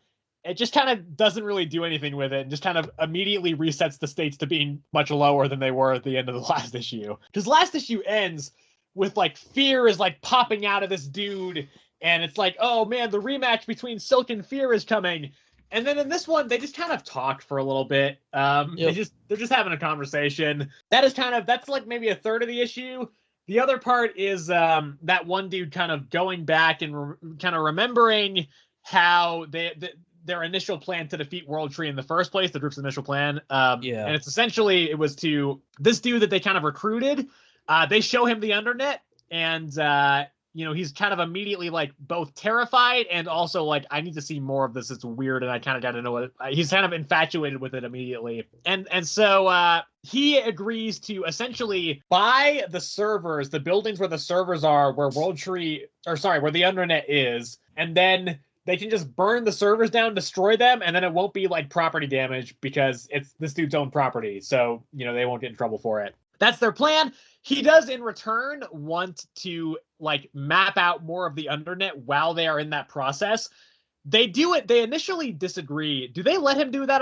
it just kind of doesn't really do anything with it and just kind of immediately resets the stakes to being much lower than they were at the end of the last issue. Because last issue ends with like Fear is like popping out of this dude and it's like, oh man, the rematch between Silk and Fear is coming. And then in this one, they just kind of talk for a little bit. They're just having a conversation. That's like maybe a third of the issue. The other part is that one dude kind of going back and kind of remembering how their initial plan to defeat World Tree in the first place, the group's initial plan. And it's essentially, it was to this dude that they kind of recruited. They show him the Undernet and, he's kind of immediately like both terrified and also like, I need to see more of this. It's weird. And I kind of got to know he's kind of infatuated with it immediately. And so he agrees to essentially buy the servers, the buildings where the servers are, where where the Undernet is. And then they can just burn the servers down, destroy them, and then it won't be like property damage because it's this dude's own property. So, they won't get in trouble for it. That's their plan. He does in return want to like map out more of the Undernet while they are in that process. They do it. They initially disagree. Do they let him do that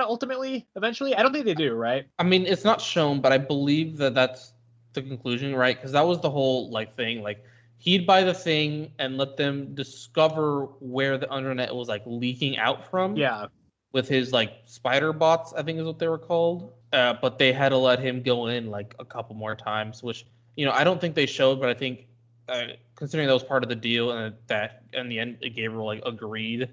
eventually? I don't think they do, right? I mean, it's not shown, but I believe that that's the conclusion, right? Because that was the whole like thing. Like he'd buy the thing and let them discover where the Undernet was like leaking out from. Yeah. With his like spider bots, I think is what they were called. But they had to let him go in like a couple more times, which, I don't think they showed, but I think considering that was part of the deal and that in the end Gabriel like agreed,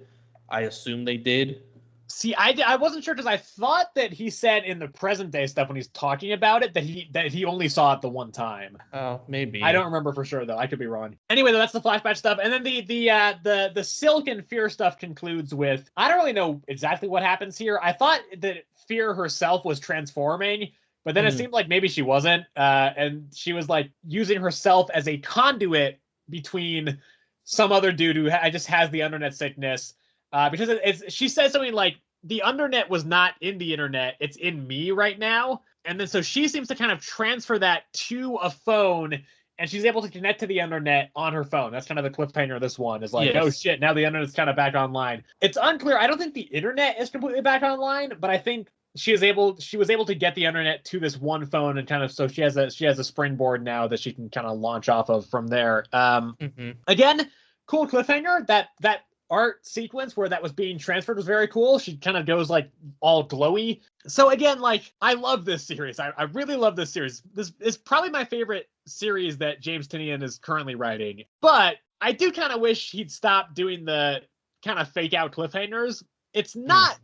I assume they did. See, I wasn't sure because I thought that he said in the present day stuff when he's talking about it that he only saw it the one time. Oh, maybe. I don't remember for sure though. I could be wrong. Anyway, that's the flashback stuff, and then the Silk and Fear stuff concludes with I don't really know exactly what happens here. I thought that Fear herself was transforming, but then it seemed like maybe she wasn't, and she was like using herself as a conduit between some other dude who just has the undernet sickness. Because she says something like, the undernet was not in the internet, it's in me right now. And then so she seems to kind of transfer that to a phone, and she's able to connect to the internet on her phone. That's kind of the cliffhanger of this one, is like, oh shit, now the internet's kind of back online. It's unclear. I don't think the internet is completely back online, but I think she was able to get the internet to this one phone, and kind of, so she has a springboard now that she can kind of launch off of from there. Again, cool cliffhanger. That art sequence where that was being transferred was very cool. She kind of goes like all glowy. So again, like, I love this series. I really love this series. This is probably my favorite series that James Tynion is currently writing. But I do kind of wish he'd stop doing the kind of fake out cliffhangers. It's not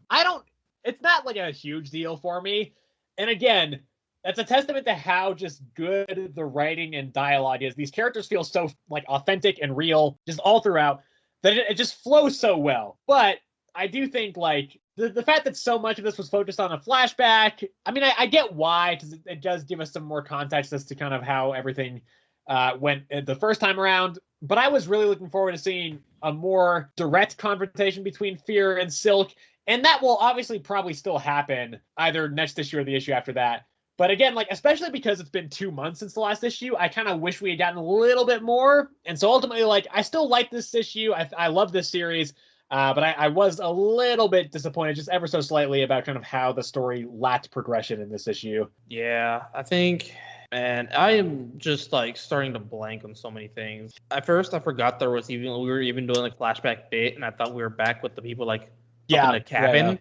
it's not like a huge deal for me. And again, that's a testament to how just good the writing and dialogue is. These characters feel so like authentic and real just all throughout, that it just flows so well. But I do think, like, the fact that so much of this was focused on a flashback, I mean, I get why, because it does give us some more context as to kind of how everything went the first time around. But I was really looking forward to seeing a more direct confrontation between Fear and Silk, and that will obviously probably still happen either next issue or the issue after that. But again, like, especially because it's been 2 months since the last issue, I kind of wish we had gotten a little bit more. And so ultimately, like, I still like this issue. I love this series. But I was a little bit disappointed, just ever so slightly, about kind of how the story lacked progression in this issue. Yeah, I think, man, I am just like starting to blank on so many things. At first, I forgot we were even doing like flashback bit, and I thought we were back with the people like up in the cabin. Yeah.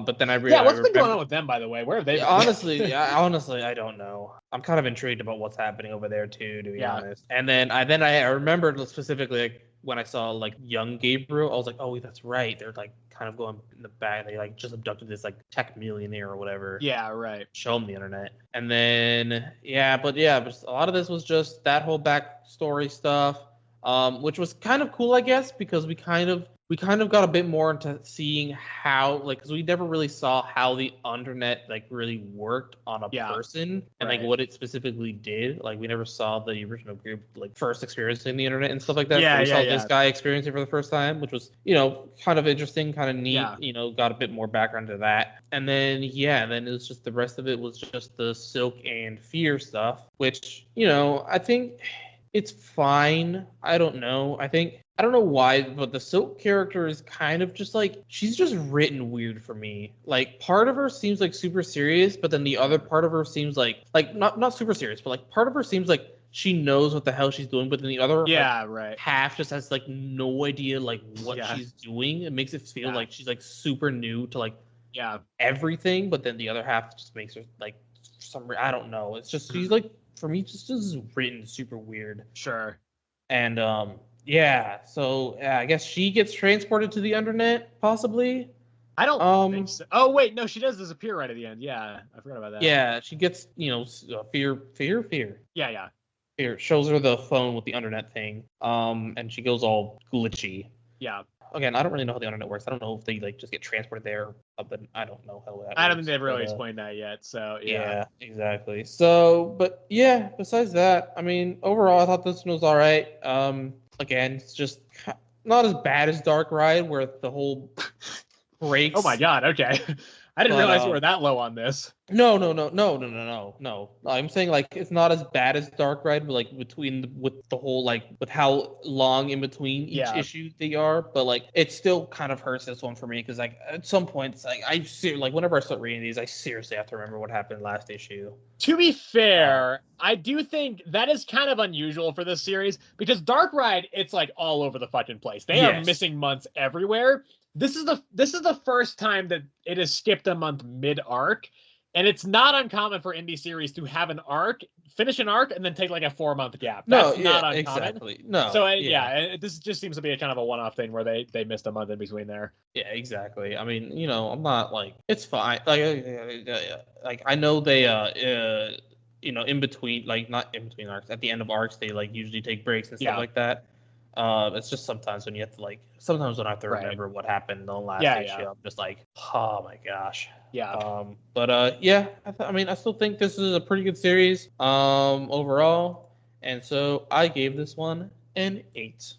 But then I realized. Yeah, what's been going on with them, by the way? Where have they been? Honestly, I don't know. I'm kind of intrigued about what's happening over there too, to be honest. And then I remembered specifically, like, when I saw like young Gabriel, I was like, oh, that's right. They're like kind of going in the back. They like just abducted this like tech millionaire or whatever. Yeah, right. Show them the internet. And then but a lot of this was just that whole backstory stuff, which was kind of cool, I guess, because we kind of got a bit more into seeing how, like, because we never really saw how the internet like really worked on a person and like what it specifically did. Like, we never saw the original group like first experiencing the internet and stuff like that. So we saw this guy experiencing it for the first time, which was, kind of interesting, kind of neat. Got a bit more background to that. And then then it was just the rest of it was just the Silk and Fear stuff, which, I think it's fine. I don't know. I don't know why, but the Silk character is kind of just like, she's just written weird for me. Like, part of her seems like super serious, but then the other part of her seems like not super serious, but like part of her seems like she knows what the hell she's doing, but then the other half just has like no idea like what she's doing. It makes it feel like she's like super new to like everything, but then the other half just makes her like I don't know. It's just she's like, for me, just is written super weird. Sure. And so I guess she gets transported to the internet, possibly. I don't think so. Oh wait, no, she does disappear right at the end. Yeah, I forgot about that. Yeah, she gets Fear. Yeah. Fear shows her the phone with the internet thing. And she goes all glitchy. Yeah. Again, I don't really know how the internet works. I don't know if they like just get transported there or something. I don't know how that. I don't think they've really explained that yet. So yeah, exactly. So, but yeah, besides that, I mean, overall, I thought this one was all right. Again, it's just not as bad as Dark Ride, where the whole breaks. Oh my god! Okay, I didn't realize you were that low on this. No. I'm saying like it's not as bad as Dark Ride, but like with the whole like with how long in between each issue they are, but like it still kind of hurts this one for me because like at some point it's like whenever I start reading these, I seriously have to remember what happened last issue. To be fair, I do think that is kind of unusual for this series because Dark Ride, it's like all over the fucking place. They are missing months everywhere. This is the first time that it has skipped a month mid-arc, and it's not uncommon for indie series to have an arc, finish an arc, and then take like a 4-month gap. That's not uncommon. Exactly. No. So this just seems to be a kind of a one-off thing where they missed a month in between there. Yeah, exactly. I mean, I'm not like it's fine. Like I know they in between, like not in between arcs, at the end of arcs they like usually take breaks and stuff like that. It's just sometimes when you have to sometimes when I have to remember what happened in the last issue, I'm just like, oh my gosh. Yeah. But I still think this is a pretty good series overall, and so I gave this one an 8.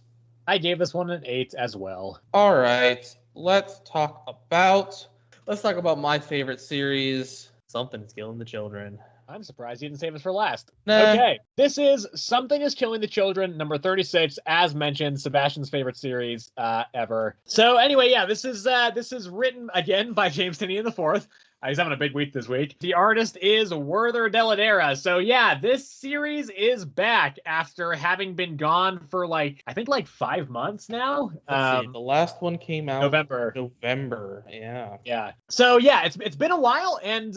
I gave this one an 8 as well. All right, let's talk about my favorite series. Something is Killing the Children. I'm surprised you didn't save us for last. Nah. Okay, this is Something is Killing the Children, number 36, as mentioned, Sebastian's favorite series ever. So anyway, yeah, this is written again by James Tynion IV. He's having a big week this week. The artist is Werther Dell'Edera. So yeah, this series is back after having been gone for I think 5 months now. Let's see. The last one came out November. Yeah. Yeah. So yeah, it's been a while, and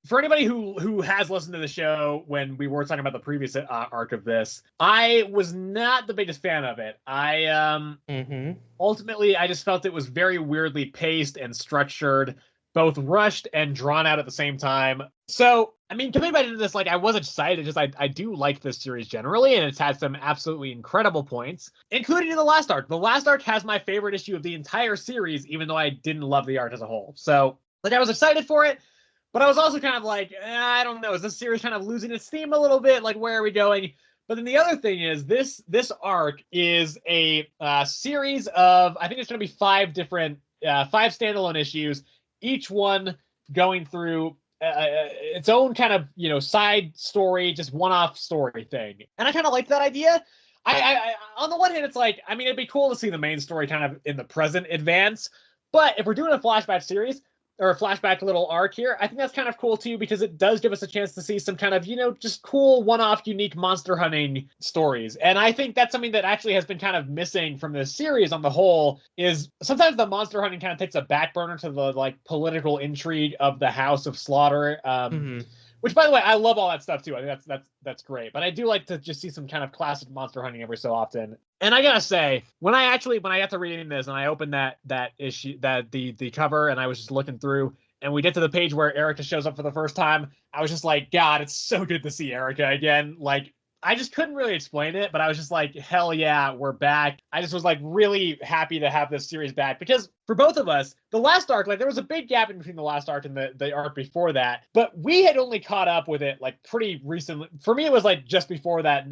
for anybody who has listened to the show when we were talking about the previous arc of this, I was not the biggest fan of it. Ultimately, I just felt it was very weirdly paced and structured, both rushed and drawn out at the same time. So, I mean, coming back into this, I was excited. Just I do like this series generally, and it's had some absolutely incredible points, including in the last arc. The last arc has my favorite issue of the entire series, even though I didn't love the art as a whole. So, I was excited for it, but I was also kind of I don't know, is this series kind of losing its steam a little bit? Where are we going? But then the other thing is this arc is a series of, I think it's going to be 5 standalone issues, each one going through its own kind of, side story, just one-off story thing. And I kind of like that idea. I on the one hand, it's it'd be cool to see the main story kind of in the present advance. But if we're doing a flashback series, or a flashback little arc here, I think that's kind of cool too, because it does give us a chance to see some kind of, just cool one-off unique monster hunting stories. And I think that's something that actually has been kind of missing from this series on the whole, is sometimes the monster hunting kind of takes a back burner to the political intrigue of the House of Slaughter. Which, by the way, I love all that stuff too. I think that's great. But I do like to just see some kind of classic monster hunting every so often. And I gotta say, when I got to reading this and I opened that issue, the cover, and I was just looking through, and we get to the page where Erica shows up for the first time, I was just God, it's so good to see Erica again. I just couldn't really explain it, but I was just hell yeah, we're back. I just was really happy to have this series back, because for both of us, the last arc, there was a big gap in between the last arc and the arc before that, but we had only caught up with it pretty recently. For me, it was just before that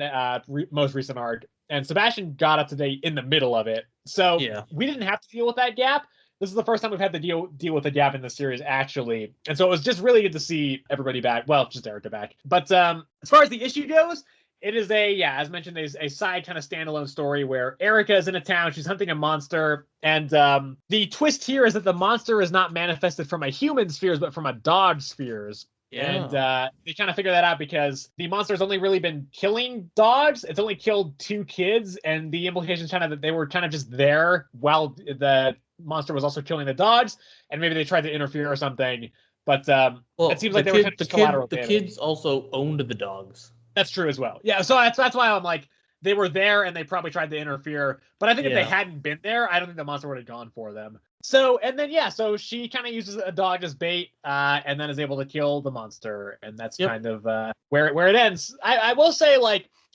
most recent arc, and Sebastian got up to date in the middle of it. So yeah, we didn't have to deal with that gap. This is the first time we've had to deal with the gap in the series, actually. And so it was just really good to see everybody back. Well, just Erica back. But as far as the issue goes, it is as mentioned, a side kind of standalone story where Erica is in a town. She's hunting a monster. And the twist here is that the monster is not manifested from a human spheres, but from a dog spheres. Yeah. And they kind of figure that out because the monster's only really been killing dogs. It's only killed 2 kids. And the implication is kind of that they were kind of just there while the monster was also killing the dogs. And maybe they tried to interfere or something. But it seems like they were kind of just collateral damage. The kids also owned the dogs. That's true as well. Yeah, so that's why I'm they were there and they probably tried to interfere. But I think if they hadn't been there, I don't think the monster would have gone for them. So, and then, so she kind of uses a dog as bait and then is able to kill the monster. And that's kind of where it ends. I will say,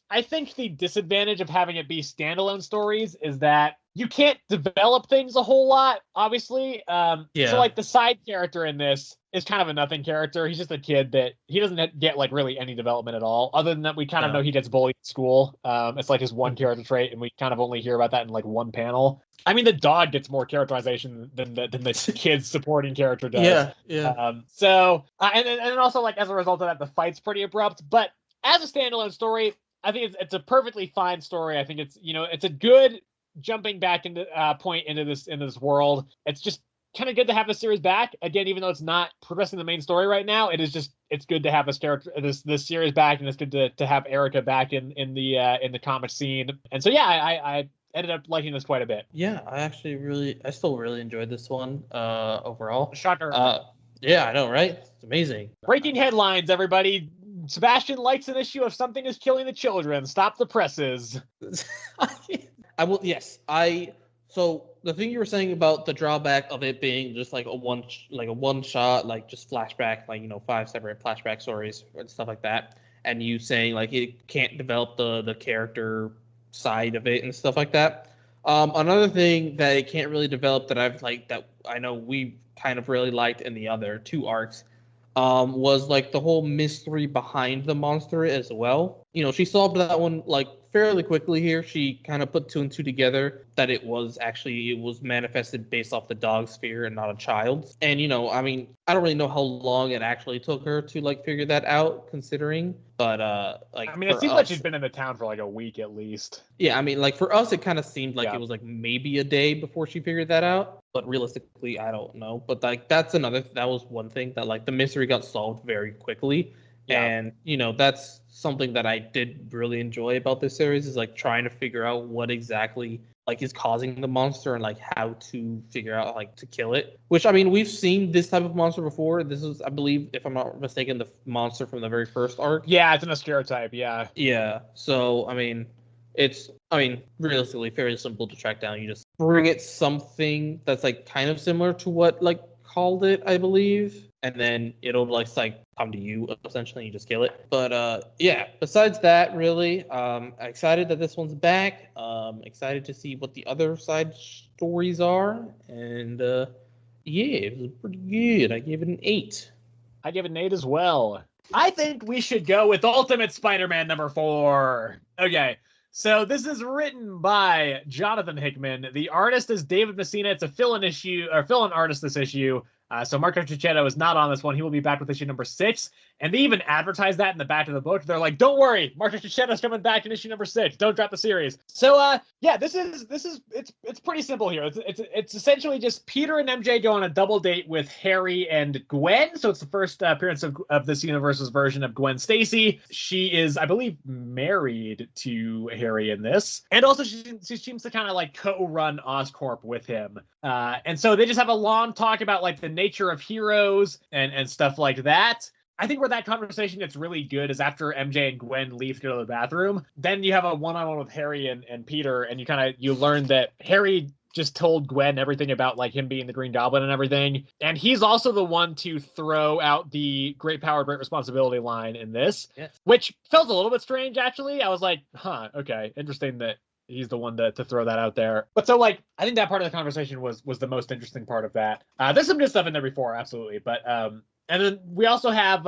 I think the disadvantage of having it be standalone stories is that you can't develop things a whole lot, obviously. So, the side character in this is kind of a nothing character. He's just a kid that he doesn't get, really any development at all. Other than that, we kind of know he gets bullied at school. It's his one character trait, and we kind of only hear about that in, one panel. I mean, the dog gets more characterization than the kid's supporting character does. Yeah. So, and then also, as a result of that, the fight's pretty abrupt. But as a standalone story, I think it's a perfectly fine story. I think it's, it's a good jumping back into point into this world. It's just kind of good to have the series back again, even though it's not progressing the main story right now. It's good to have this series back, and it's good to have Erica back in the comic scene. And so I ended up liking this quite a bit. Yeah, I still really enjoyed this one overall. Shocker. Yeah, I know, right? It's amazing. Breaking headlines, everybody. Sebastian likes an issue of Something is Killing the Children. Stop the presses. I will. Yes, So the thing you were saying about the drawback of it being just a one shot, just flashback, 5 separate flashback stories and stuff like that, and you saying it can't develop the character side of it and stuff like that. Another thing that it can't really develop that that I know we kind of really liked in the other 2 arcs. Was the whole mystery behind the monster as well. she solved that one like fairly quickly here. She kind of put two and two together that it was manifested based off the dog's fear and not a child's. And I mean, I don't really know how long it actually took her to like figure that out, considering. But like, I mean, it seems like she's been in the town for like a week at least. Yeah, I mean, like for us, it kind of seemed like it was like maybe a day before she figured that out. But realistically, I don't know. But like that was one thing that like the mystery got solved very quickly. Yeah. And that's something that I did really enjoy about this series is like trying to figure out what exactly like is causing the monster and like how to figure out like to kill it. Which I mean, we've seen this type of monster before. This is, I believe, if I'm not mistaken, the monster from the very first arc. Yeah, it's an stereotype. Yeah. Yeah. So I mean, realistically fairly simple to track down. You just bring it something that's like kind of similar to what like called it, I believe, and then it'll like come to you essentially. You just kill it. But yeah. Besides that, really, excited that this one's back. Excited to see what the other side stories are, and yeah, it was pretty good. I gave it an 8. I give it an 8 as well. I think we should go with Ultimate Spider-Man number 4. Okay. So this is written by Jonathan Hickman. The artist is David Messina. It's a fill-in artist this issue. So Marco Cicchetto is not on this one. He will be back with issue number 6. And they even advertise that in the back of the book. They're like, "Don't worry, Marco Cicchetto's coming back in issue number 6. Don't drop the series." So yeah, this is it's pretty simple here. It's essentially just Peter and MJ go on a double date with Harry and Gwen. So it's the first appearance of this universe's version of Gwen Stacy. She is, I believe, married to Harry in this, and also she seems to kind of like co-run Oscorp with him. And so they just have a long talk about like the nature of heroes and stuff like that. I think where that conversation gets really good is after MJ and Gwen leave to go to the bathroom. Then you have a one-on-one with Harry and Peter, and you learn that Harry just told Gwen everything about like him being the Green Goblin and everything. And he's also the one to throw out the great power, great responsibility line in this, which felt a little bit strange, actually. I was like, huh, okay, interesting that he's the one to throw that out there. But so like, I think that part of the conversation was the most interesting part of that. There's some good stuff in there before, absolutely. But and then we also have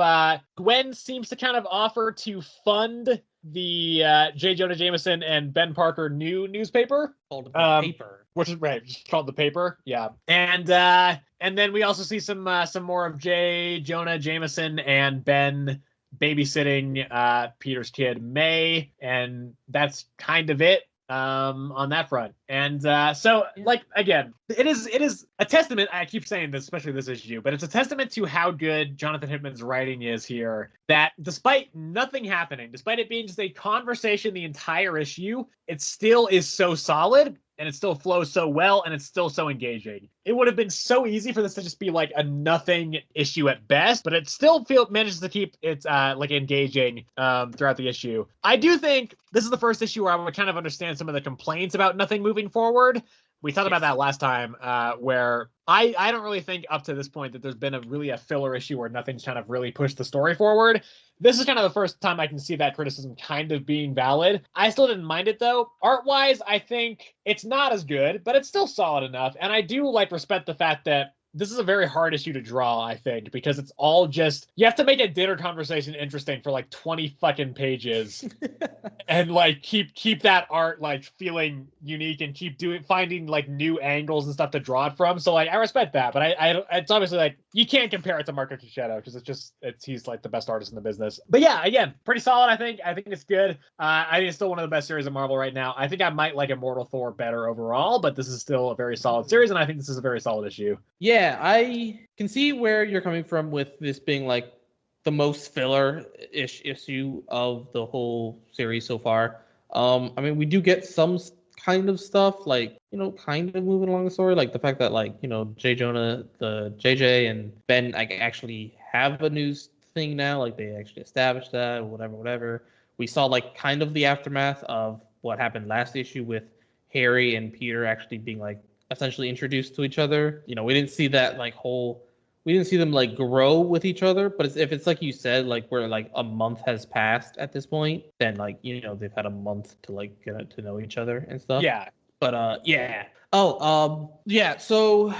Gwen seems to kind of offer to fund the J. Jonah Jameson and Ben Parker new newspaper called The Paper, which is right, called The Paper. Yeah, and then we also see some more of J. Jonah Jameson and Ben babysitting Peter's kid May, and that's kind of it on that front. And like, again, it is a testament, I keep saying this, especially this issue, but it's a testament to how good Jonathan Hickman's writing is here, that despite nothing happening, despite it being just a conversation the entire issue, it still is so solid, and it still flows so well, and it's still so engaging. It would have been so easy for this to just be like a nothing issue at best, but it still manages to keep it like engaging throughout the issue. I do think this is the first issue where I would kind of understand some of the complaints about nothing moving forward. We talked about that last time, where I don't really think up to this point that there's been a filler issue where nothing's kind of really pushed the story forward. This is kind of the first time I can see that criticism kind of being valid. I still didn't mind it, though. Art-wise, I think it's not as good, but it's still solid enough. And I do respect the fact that this is a very hard issue to draw, I think, because it's all just, you have to make a dinner conversation interesting for 20 fucking pages and keep that art feeling unique and keep finding new angles and stuff to draw it from. So I respect that, but I it's obviously you can't compare it to Marco Cicchetto because he's the best artist in the business. But yeah, again, pretty solid. I think it's good. I think it's still one of the best series of Marvel right now. I think I might like Immortal Thor better overall, but this is still a very solid series, and I think this is a very solid issue. Yeah, I can see where you're coming from with this being the most filler-ish issue of the whole series so far. I mean, we do get some kind of stuff, kind of moving along the story, the fact that, J. Jonah, the JJ, and Ben actually have a news thing now, they actually established that, whatever. We saw, kind of the aftermath of what happened last issue with Harry and Peter actually being, essentially introduced to each other. We didn't see that we didn't see them grow with each other, but if it's like you said, where a month has passed at this point, then they've had a month to get to know each other and stuff. Yeah. But yeah. Yeah, so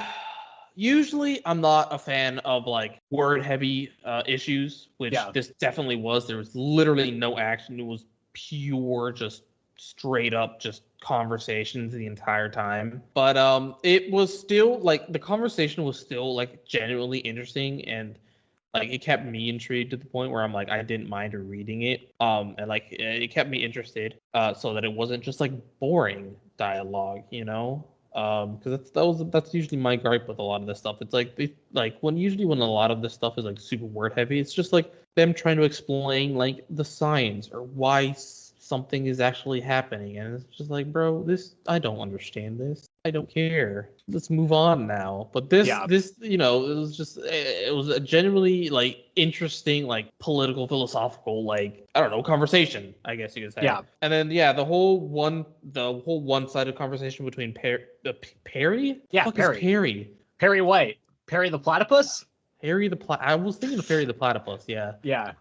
usually I'm not a fan of word heavy issues, which this definitely was. There was literally no action. It was pure, just straight up, just conversations the entire time. But it was still like the conversation was still like genuinely interesting, and like it kept me intrigued to the point where I'm like I didn't mind reading it. And like it kept me interested. So that it wasn't just like boring dialogue, you know. Because that's usually my gripe with a lot of this stuff. It's like when a lot of this stuff is like super word heavy, it's just like them trying to explain like the science or why something is actually happening, and it's just like, bro, I don't understand this. I don't care. Let's move on now. But this, you know, it was a genuinely like interesting, like political, philosophical, like I don't know, conversation, I guess you could say. Yeah. And then the whole one-sided conversation between Perry. Yeah, Perry. Perry. Perry White. Perry the platypus. I was thinking of Perry the platypus. Yeah. Yeah.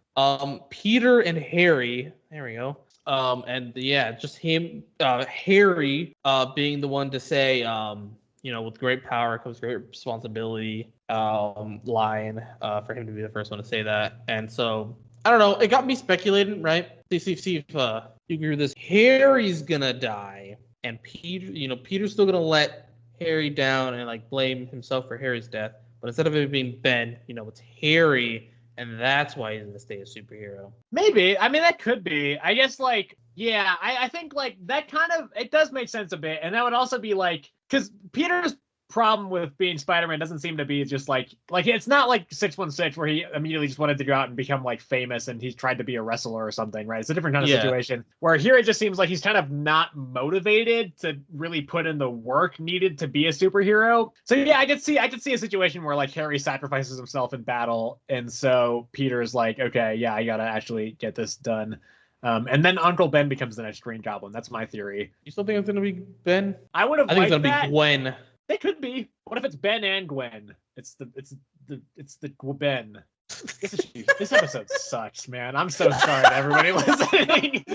Peter and Harry. There we go. And yeah, just him, Harry, being the one to say, you know, with great power comes great responsibility, line, for him to be the first one to say that. And so, I don't know, it got me speculating, right? See if you agree with this. Harry's gonna die, and Peter's still gonna let Harry down and like blame himself for Harry's death. But instead of it being Ben, you know, it's Harry. And that's why he's going to stay a superhero. Maybe. I mean, that could be. I guess, like, yeah, I think, like, that kind of, it does make sense a bit. And that would also be, like, because Peter's problem with being Spider-Man doesn't seem to be just, like, it's not like 616 where he immediately just wanted to go out and become, like, famous and he's tried to be a wrestler or something, right? It's a different kind of situation. Where here it just seems like he's kind of not motivated to really put in the work needed to be a superhero. So, yeah, I could see a situation where, like, Harry sacrifices himself in battle, and so Peter's like, okay, yeah, I gotta actually get this done. And then Uncle Ben becomes the next Green Goblin. That's my theory. You still think it's gonna be Ben? I think it's gonna be Gwen. They could be. What if it's Ben and Gwen? It's the Ben. This episode sucks, man. I'm so sorry to everybody listening.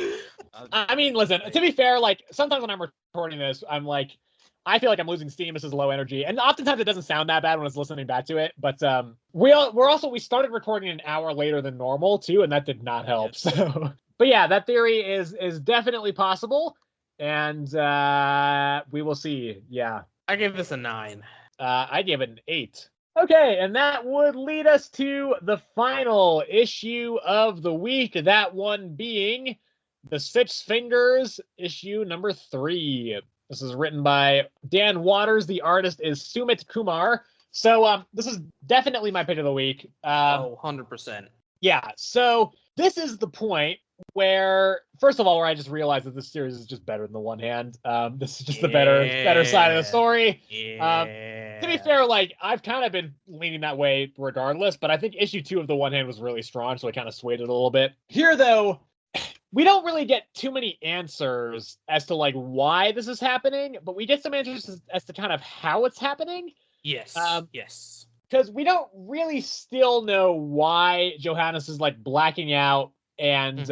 I mean, listen, to be fair, like sometimes when I'm recording this, I'm like, I feel like I'm losing steam. This is low energy, and oftentimes it doesn't sound that bad when it's listening back to it. But we started recording an hour later than normal too, and that did not help. Yes. So, but yeah, that theory is definitely possible, and we will see. Yeah. I gave this a 9. I gave it an 8. Okay, and that would lead us to the final issue of the week. That one being The Six Fingers, issue number 3. This is written by Dan Waters. The artist is Sumit Kumar. So this is definitely my pick of the week. 100%. Yeah, so this is the point where, first of all, where I just realized that this series is just better than the One Hand. This is just the better side of the story. To be fair, like I've kind of been leaning that way regardless, but I think issue 2 of the One Hand was really strong, so I kind of swayed it a little bit. Here, though, we don't really get too many answers as to like why this is happening, but we get some answers as to kind of how it's happening. Yes. Yes. Because we don't really still know why Johannes is like blacking out and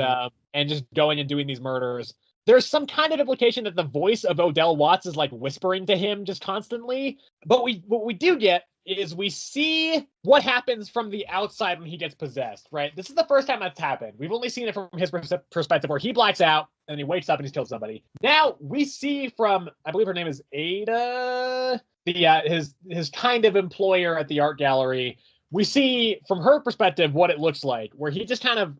just going and doing these murders. There's some kind of implication that the voice of Odell Watts is like whispering to him just constantly. But what we do get is we see what happens from the outside when he gets possessed, right? This is the first time that's happened. We've only seen it from his perspective where he blacks out and he wakes up and he's killed somebody. Now we see from, I believe her name is Ada, his kind of employer at the art gallery. We see from her perspective what it looks like, where he just kind of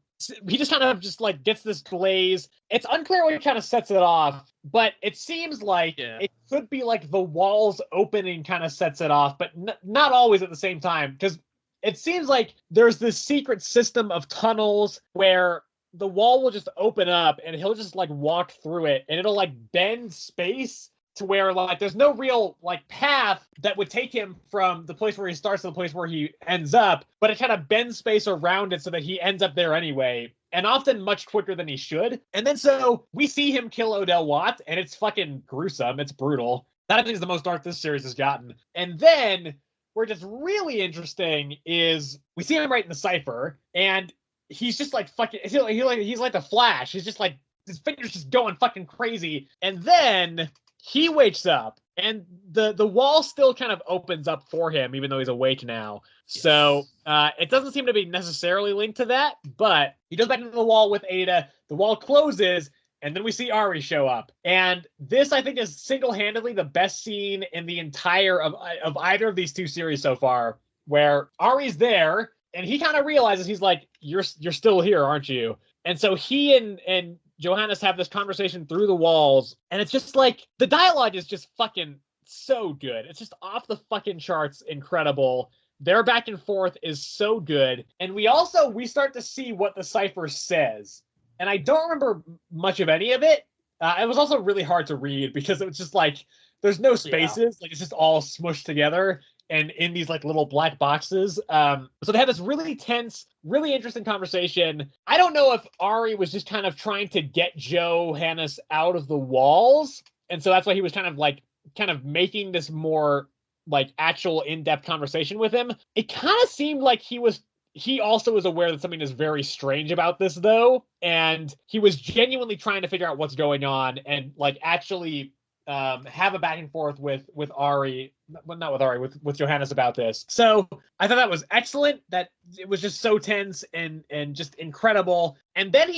just like gets this glaze. It's unclear what kind of sets it off, but it seems like it could be like the walls opening kind of sets it off, but not always at the same time, because it seems like there's this secret system of tunnels where the wall will just open up and he'll just like walk through it and it'll like bend space to where like there's no real like path that would take him from the place where he starts to the place where he ends up, but it kind of bends space around it so that he ends up there anyway, and often much quicker than he should. And then so we see him kill Odell Watts, and it's fucking gruesome. It's brutal. That I think is the most dark this series has gotten. And then where it's really interesting is we see him writing the cipher, and he's just like fucking he's like the Flash. He's just like his fingers just going fucking crazy. And then he wakes up and the wall still kind of opens up for him, even though he's awake now. Yes. So it doesn't seem to be necessarily linked to that, but he goes back into the wall with Ada. The wall closes, and then we see Ari show up. And this, I think, is single-handedly the best scene in the entire of either of these two series so far, where Ari's there, and he kind of realizes, he's like, you're still here, aren't you? And so he and Johannes have this conversation through the walls, and it's just like, the dialogue is just fucking so good. It's just off the fucking charts incredible. Their back and forth is so good. And we start to see what the cipher says. And I don't remember much of any of it. It was also really hard to read because it was just like, there's no spaces. Like, it's just all smushed together and in these like little black boxes. So they have this really tense, really interesting conversation. I don't know if Ari was just kind of trying to get Johannes out of the walls. And so that's why he was kind of making this more like actual in-depth conversation with him. It kind of seemed like he also was aware that something is very strange about this, though, and he was genuinely trying to figure out what's going on and like actually have a back and forth with Ari, well, not with Ari, with Johannes about this. So I thought that was excellent. That it was just so tense and just incredible. And then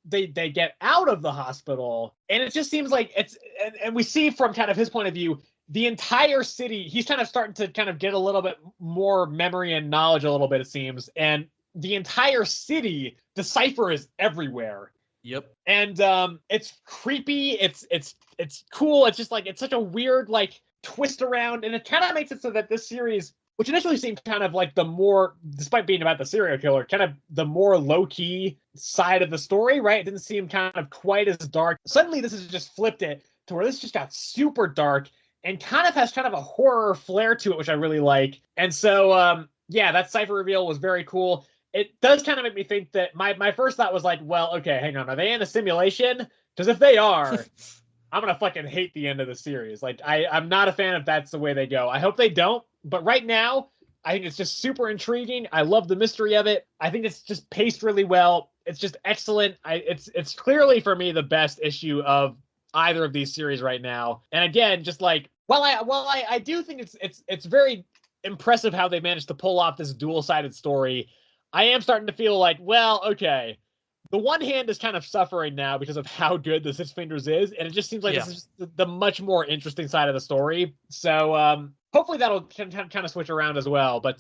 they get out of the hospital, and it just seems like and we see from kind of his point of view, the entire city, he's kind of starting to kind of get a little bit more memory and knowledge a little bit, it seems. And the entire city, the cipher is everywhere. Yep. And it's creepy. It's cool. It's just like, it's such a weird like twist around. And it kind of makes it so that this series, which initially seemed kind of like the more, despite being about the serial killer, kind of the more low-key side of the story, right? It didn't seem kind of quite as dark. Suddenly this has just flipped it to where this just got super dark and kind of has kind of a horror flair to it, which I really like. And so, yeah, that cipher reveal was very cool. It does kind of make me think that my first thought was like, well, okay, hang on. Are they in a simulation? Because if they are, I'm going to fucking hate the end of the series. Like, I'm not a fan if that's the way they go. I hope they don't. But right now, I think it's just super intriguing. I love the mystery of it. I think it's just paced really well. It's just excellent. It's clearly, for me, the best issue of either of these series right now. And again, just like, while I do think it's very impressive how they managed to pull off this dual-sided story, I am starting to feel like, well, okay, the one hand is kind of suffering now because of how good the Six Fingers is, and it just seems like this is just the much more interesting side of the story. So hopefully that'll kind of switch around as well. But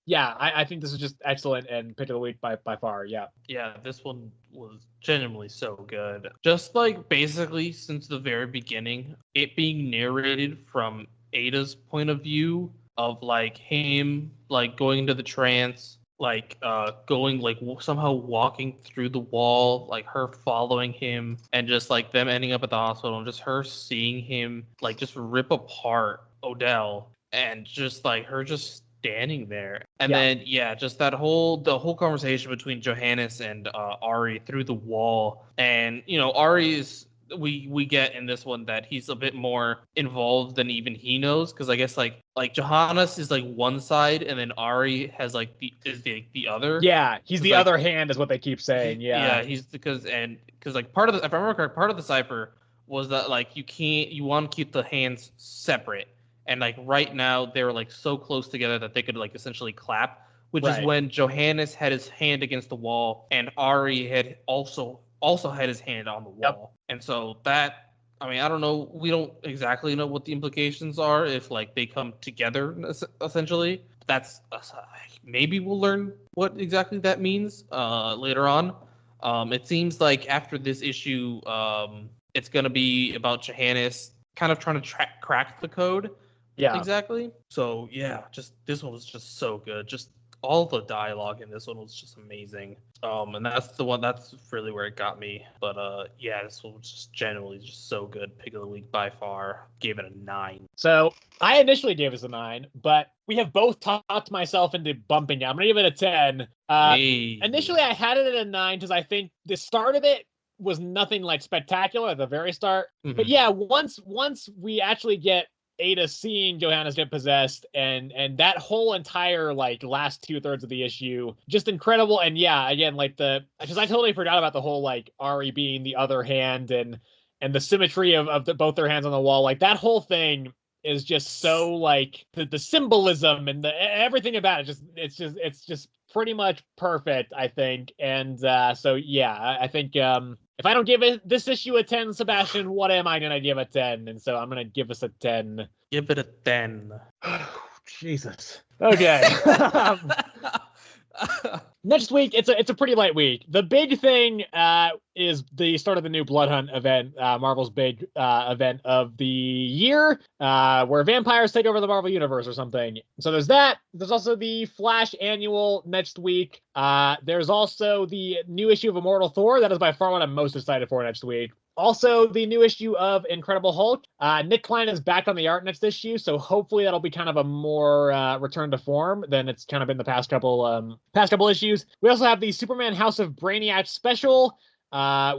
yeah, I think this is just excellent and pick of the week by far. Yeah. Yeah, this one was genuinely so good. Just like basically since the very beginning, it being narrated from Ada's point of view of like him like going into the trance, like going like somehow walking through the wall, like her following him, and just like them ending up at the hospital, and just her seeing him like just rip apart Odell, and just like her just standing there. And then just the whole conversation between Johannes and Ari through the wall. And Ari is, we get in this one that he's a bit more involved than even he knows, because I guess like Johannes is like one side, and then Ari has like the other. Yeah, he's the other hand is what they keep saying. Yeah, he's because like part of the, if I remember correct, part of the cipher was that like you want to keep the hands separate, and like right now they're like so close together that they could like essentially clap, which is when Johannes had his hand against the wall and Ari had also had his hand on the wall. And so that, I mean, I don't know, we don't exactly know what the implications are if like they come together essentially. That's maybe we'll learn what exactly that means later on. It seems like after this issue, it's going to be about Johannes kind of trying to crack the code. Yeah, exactly. So yeah, just this one was just so good. Just all the dialogue in this one was just amazing. And that's really where it got me. But yeah, this one was just genuinely just so good. Pick of the week by far. Gave it a 9. So I initially gave this a 9, but we have both talked myself into bumping it. I'm gonna give it a 10. Initially I had it at a 9 because I think the start of it was nothing like spectacular at the very start. Mm-hmm. But yeah, once we actually get Ada seeing Johannes get possessed and that whole entire like last 2/3 of the issue, just incredible. And yeah, again, like because I totally forgot about the whole like Ari being the other hand and and the symmetry of both their hands on the wall, like that whole thing is just so like the symbolism and everything about it. It's just pretty much perfect, I think. And so yeah, I think if I don't give this issue a 10, Sebastian, what am I gonna give a 10? And so I'm gonna give us a 10. Give it a 10. Jesus. Okay. Next week, it's a pretty light week. The big thing is the start of the new Blood Hunt event, Marvel's big event of the year, where vampires take over the Marvel Universe or something. So there's that. There's also the Flash annual next week. There's also the new issue of Immortal Thor. That is by far what I'm most excited for next week. Also, the new issue of Incredible Hulk. Nick Klein is back on the art next issue, so hopefully that'll be kind of a more return to form than it's kind of been the past couple issues. We also have the Superman House of Brainiac special,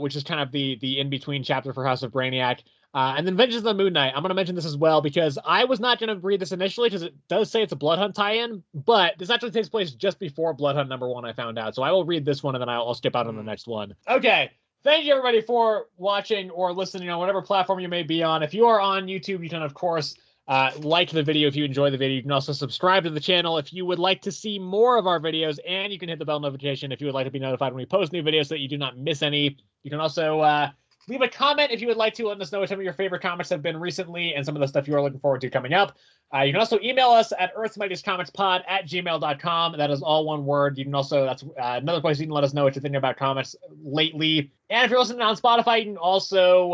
which is kind of the in-between chapter for House of Brainiac. And then Vengeance of the Moon Knight. I'm going to mention this as well because I was not going to read this initially because it does say it's a Blood Hunt tie-in, but this actually takes place just before Blood Hunt #1, I found out. So I will read this one and then I'll skip out on the next one. Okay. Thank you, everybody, for watching or listening on whatever platform you may be on. If you are on YouTube, you can, of course, like the video if you enjoy the video. You can also subscribe to the channel if you would like to see more of our videos, and you can hit the bell notification if you would like to be notified when we post new videos so that you do not miss any. You can also leave a comment if you would like to. Let us know what some of your favorite comics have been recently and some of the stuff you are looking forward to coming up. You can also email us at earthsmightiestcomicspod@gmail.com. That is all one word. You can also, that's another place you can let us know what you're thinking about comics lately. And if you're listening on Spotify, you can also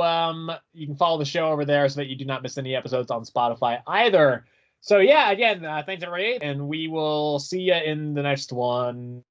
you can follow the show over there so that you do not miss any episodes on Spotify either. So yeah, again, thanks everybody, and we will see you in the next one.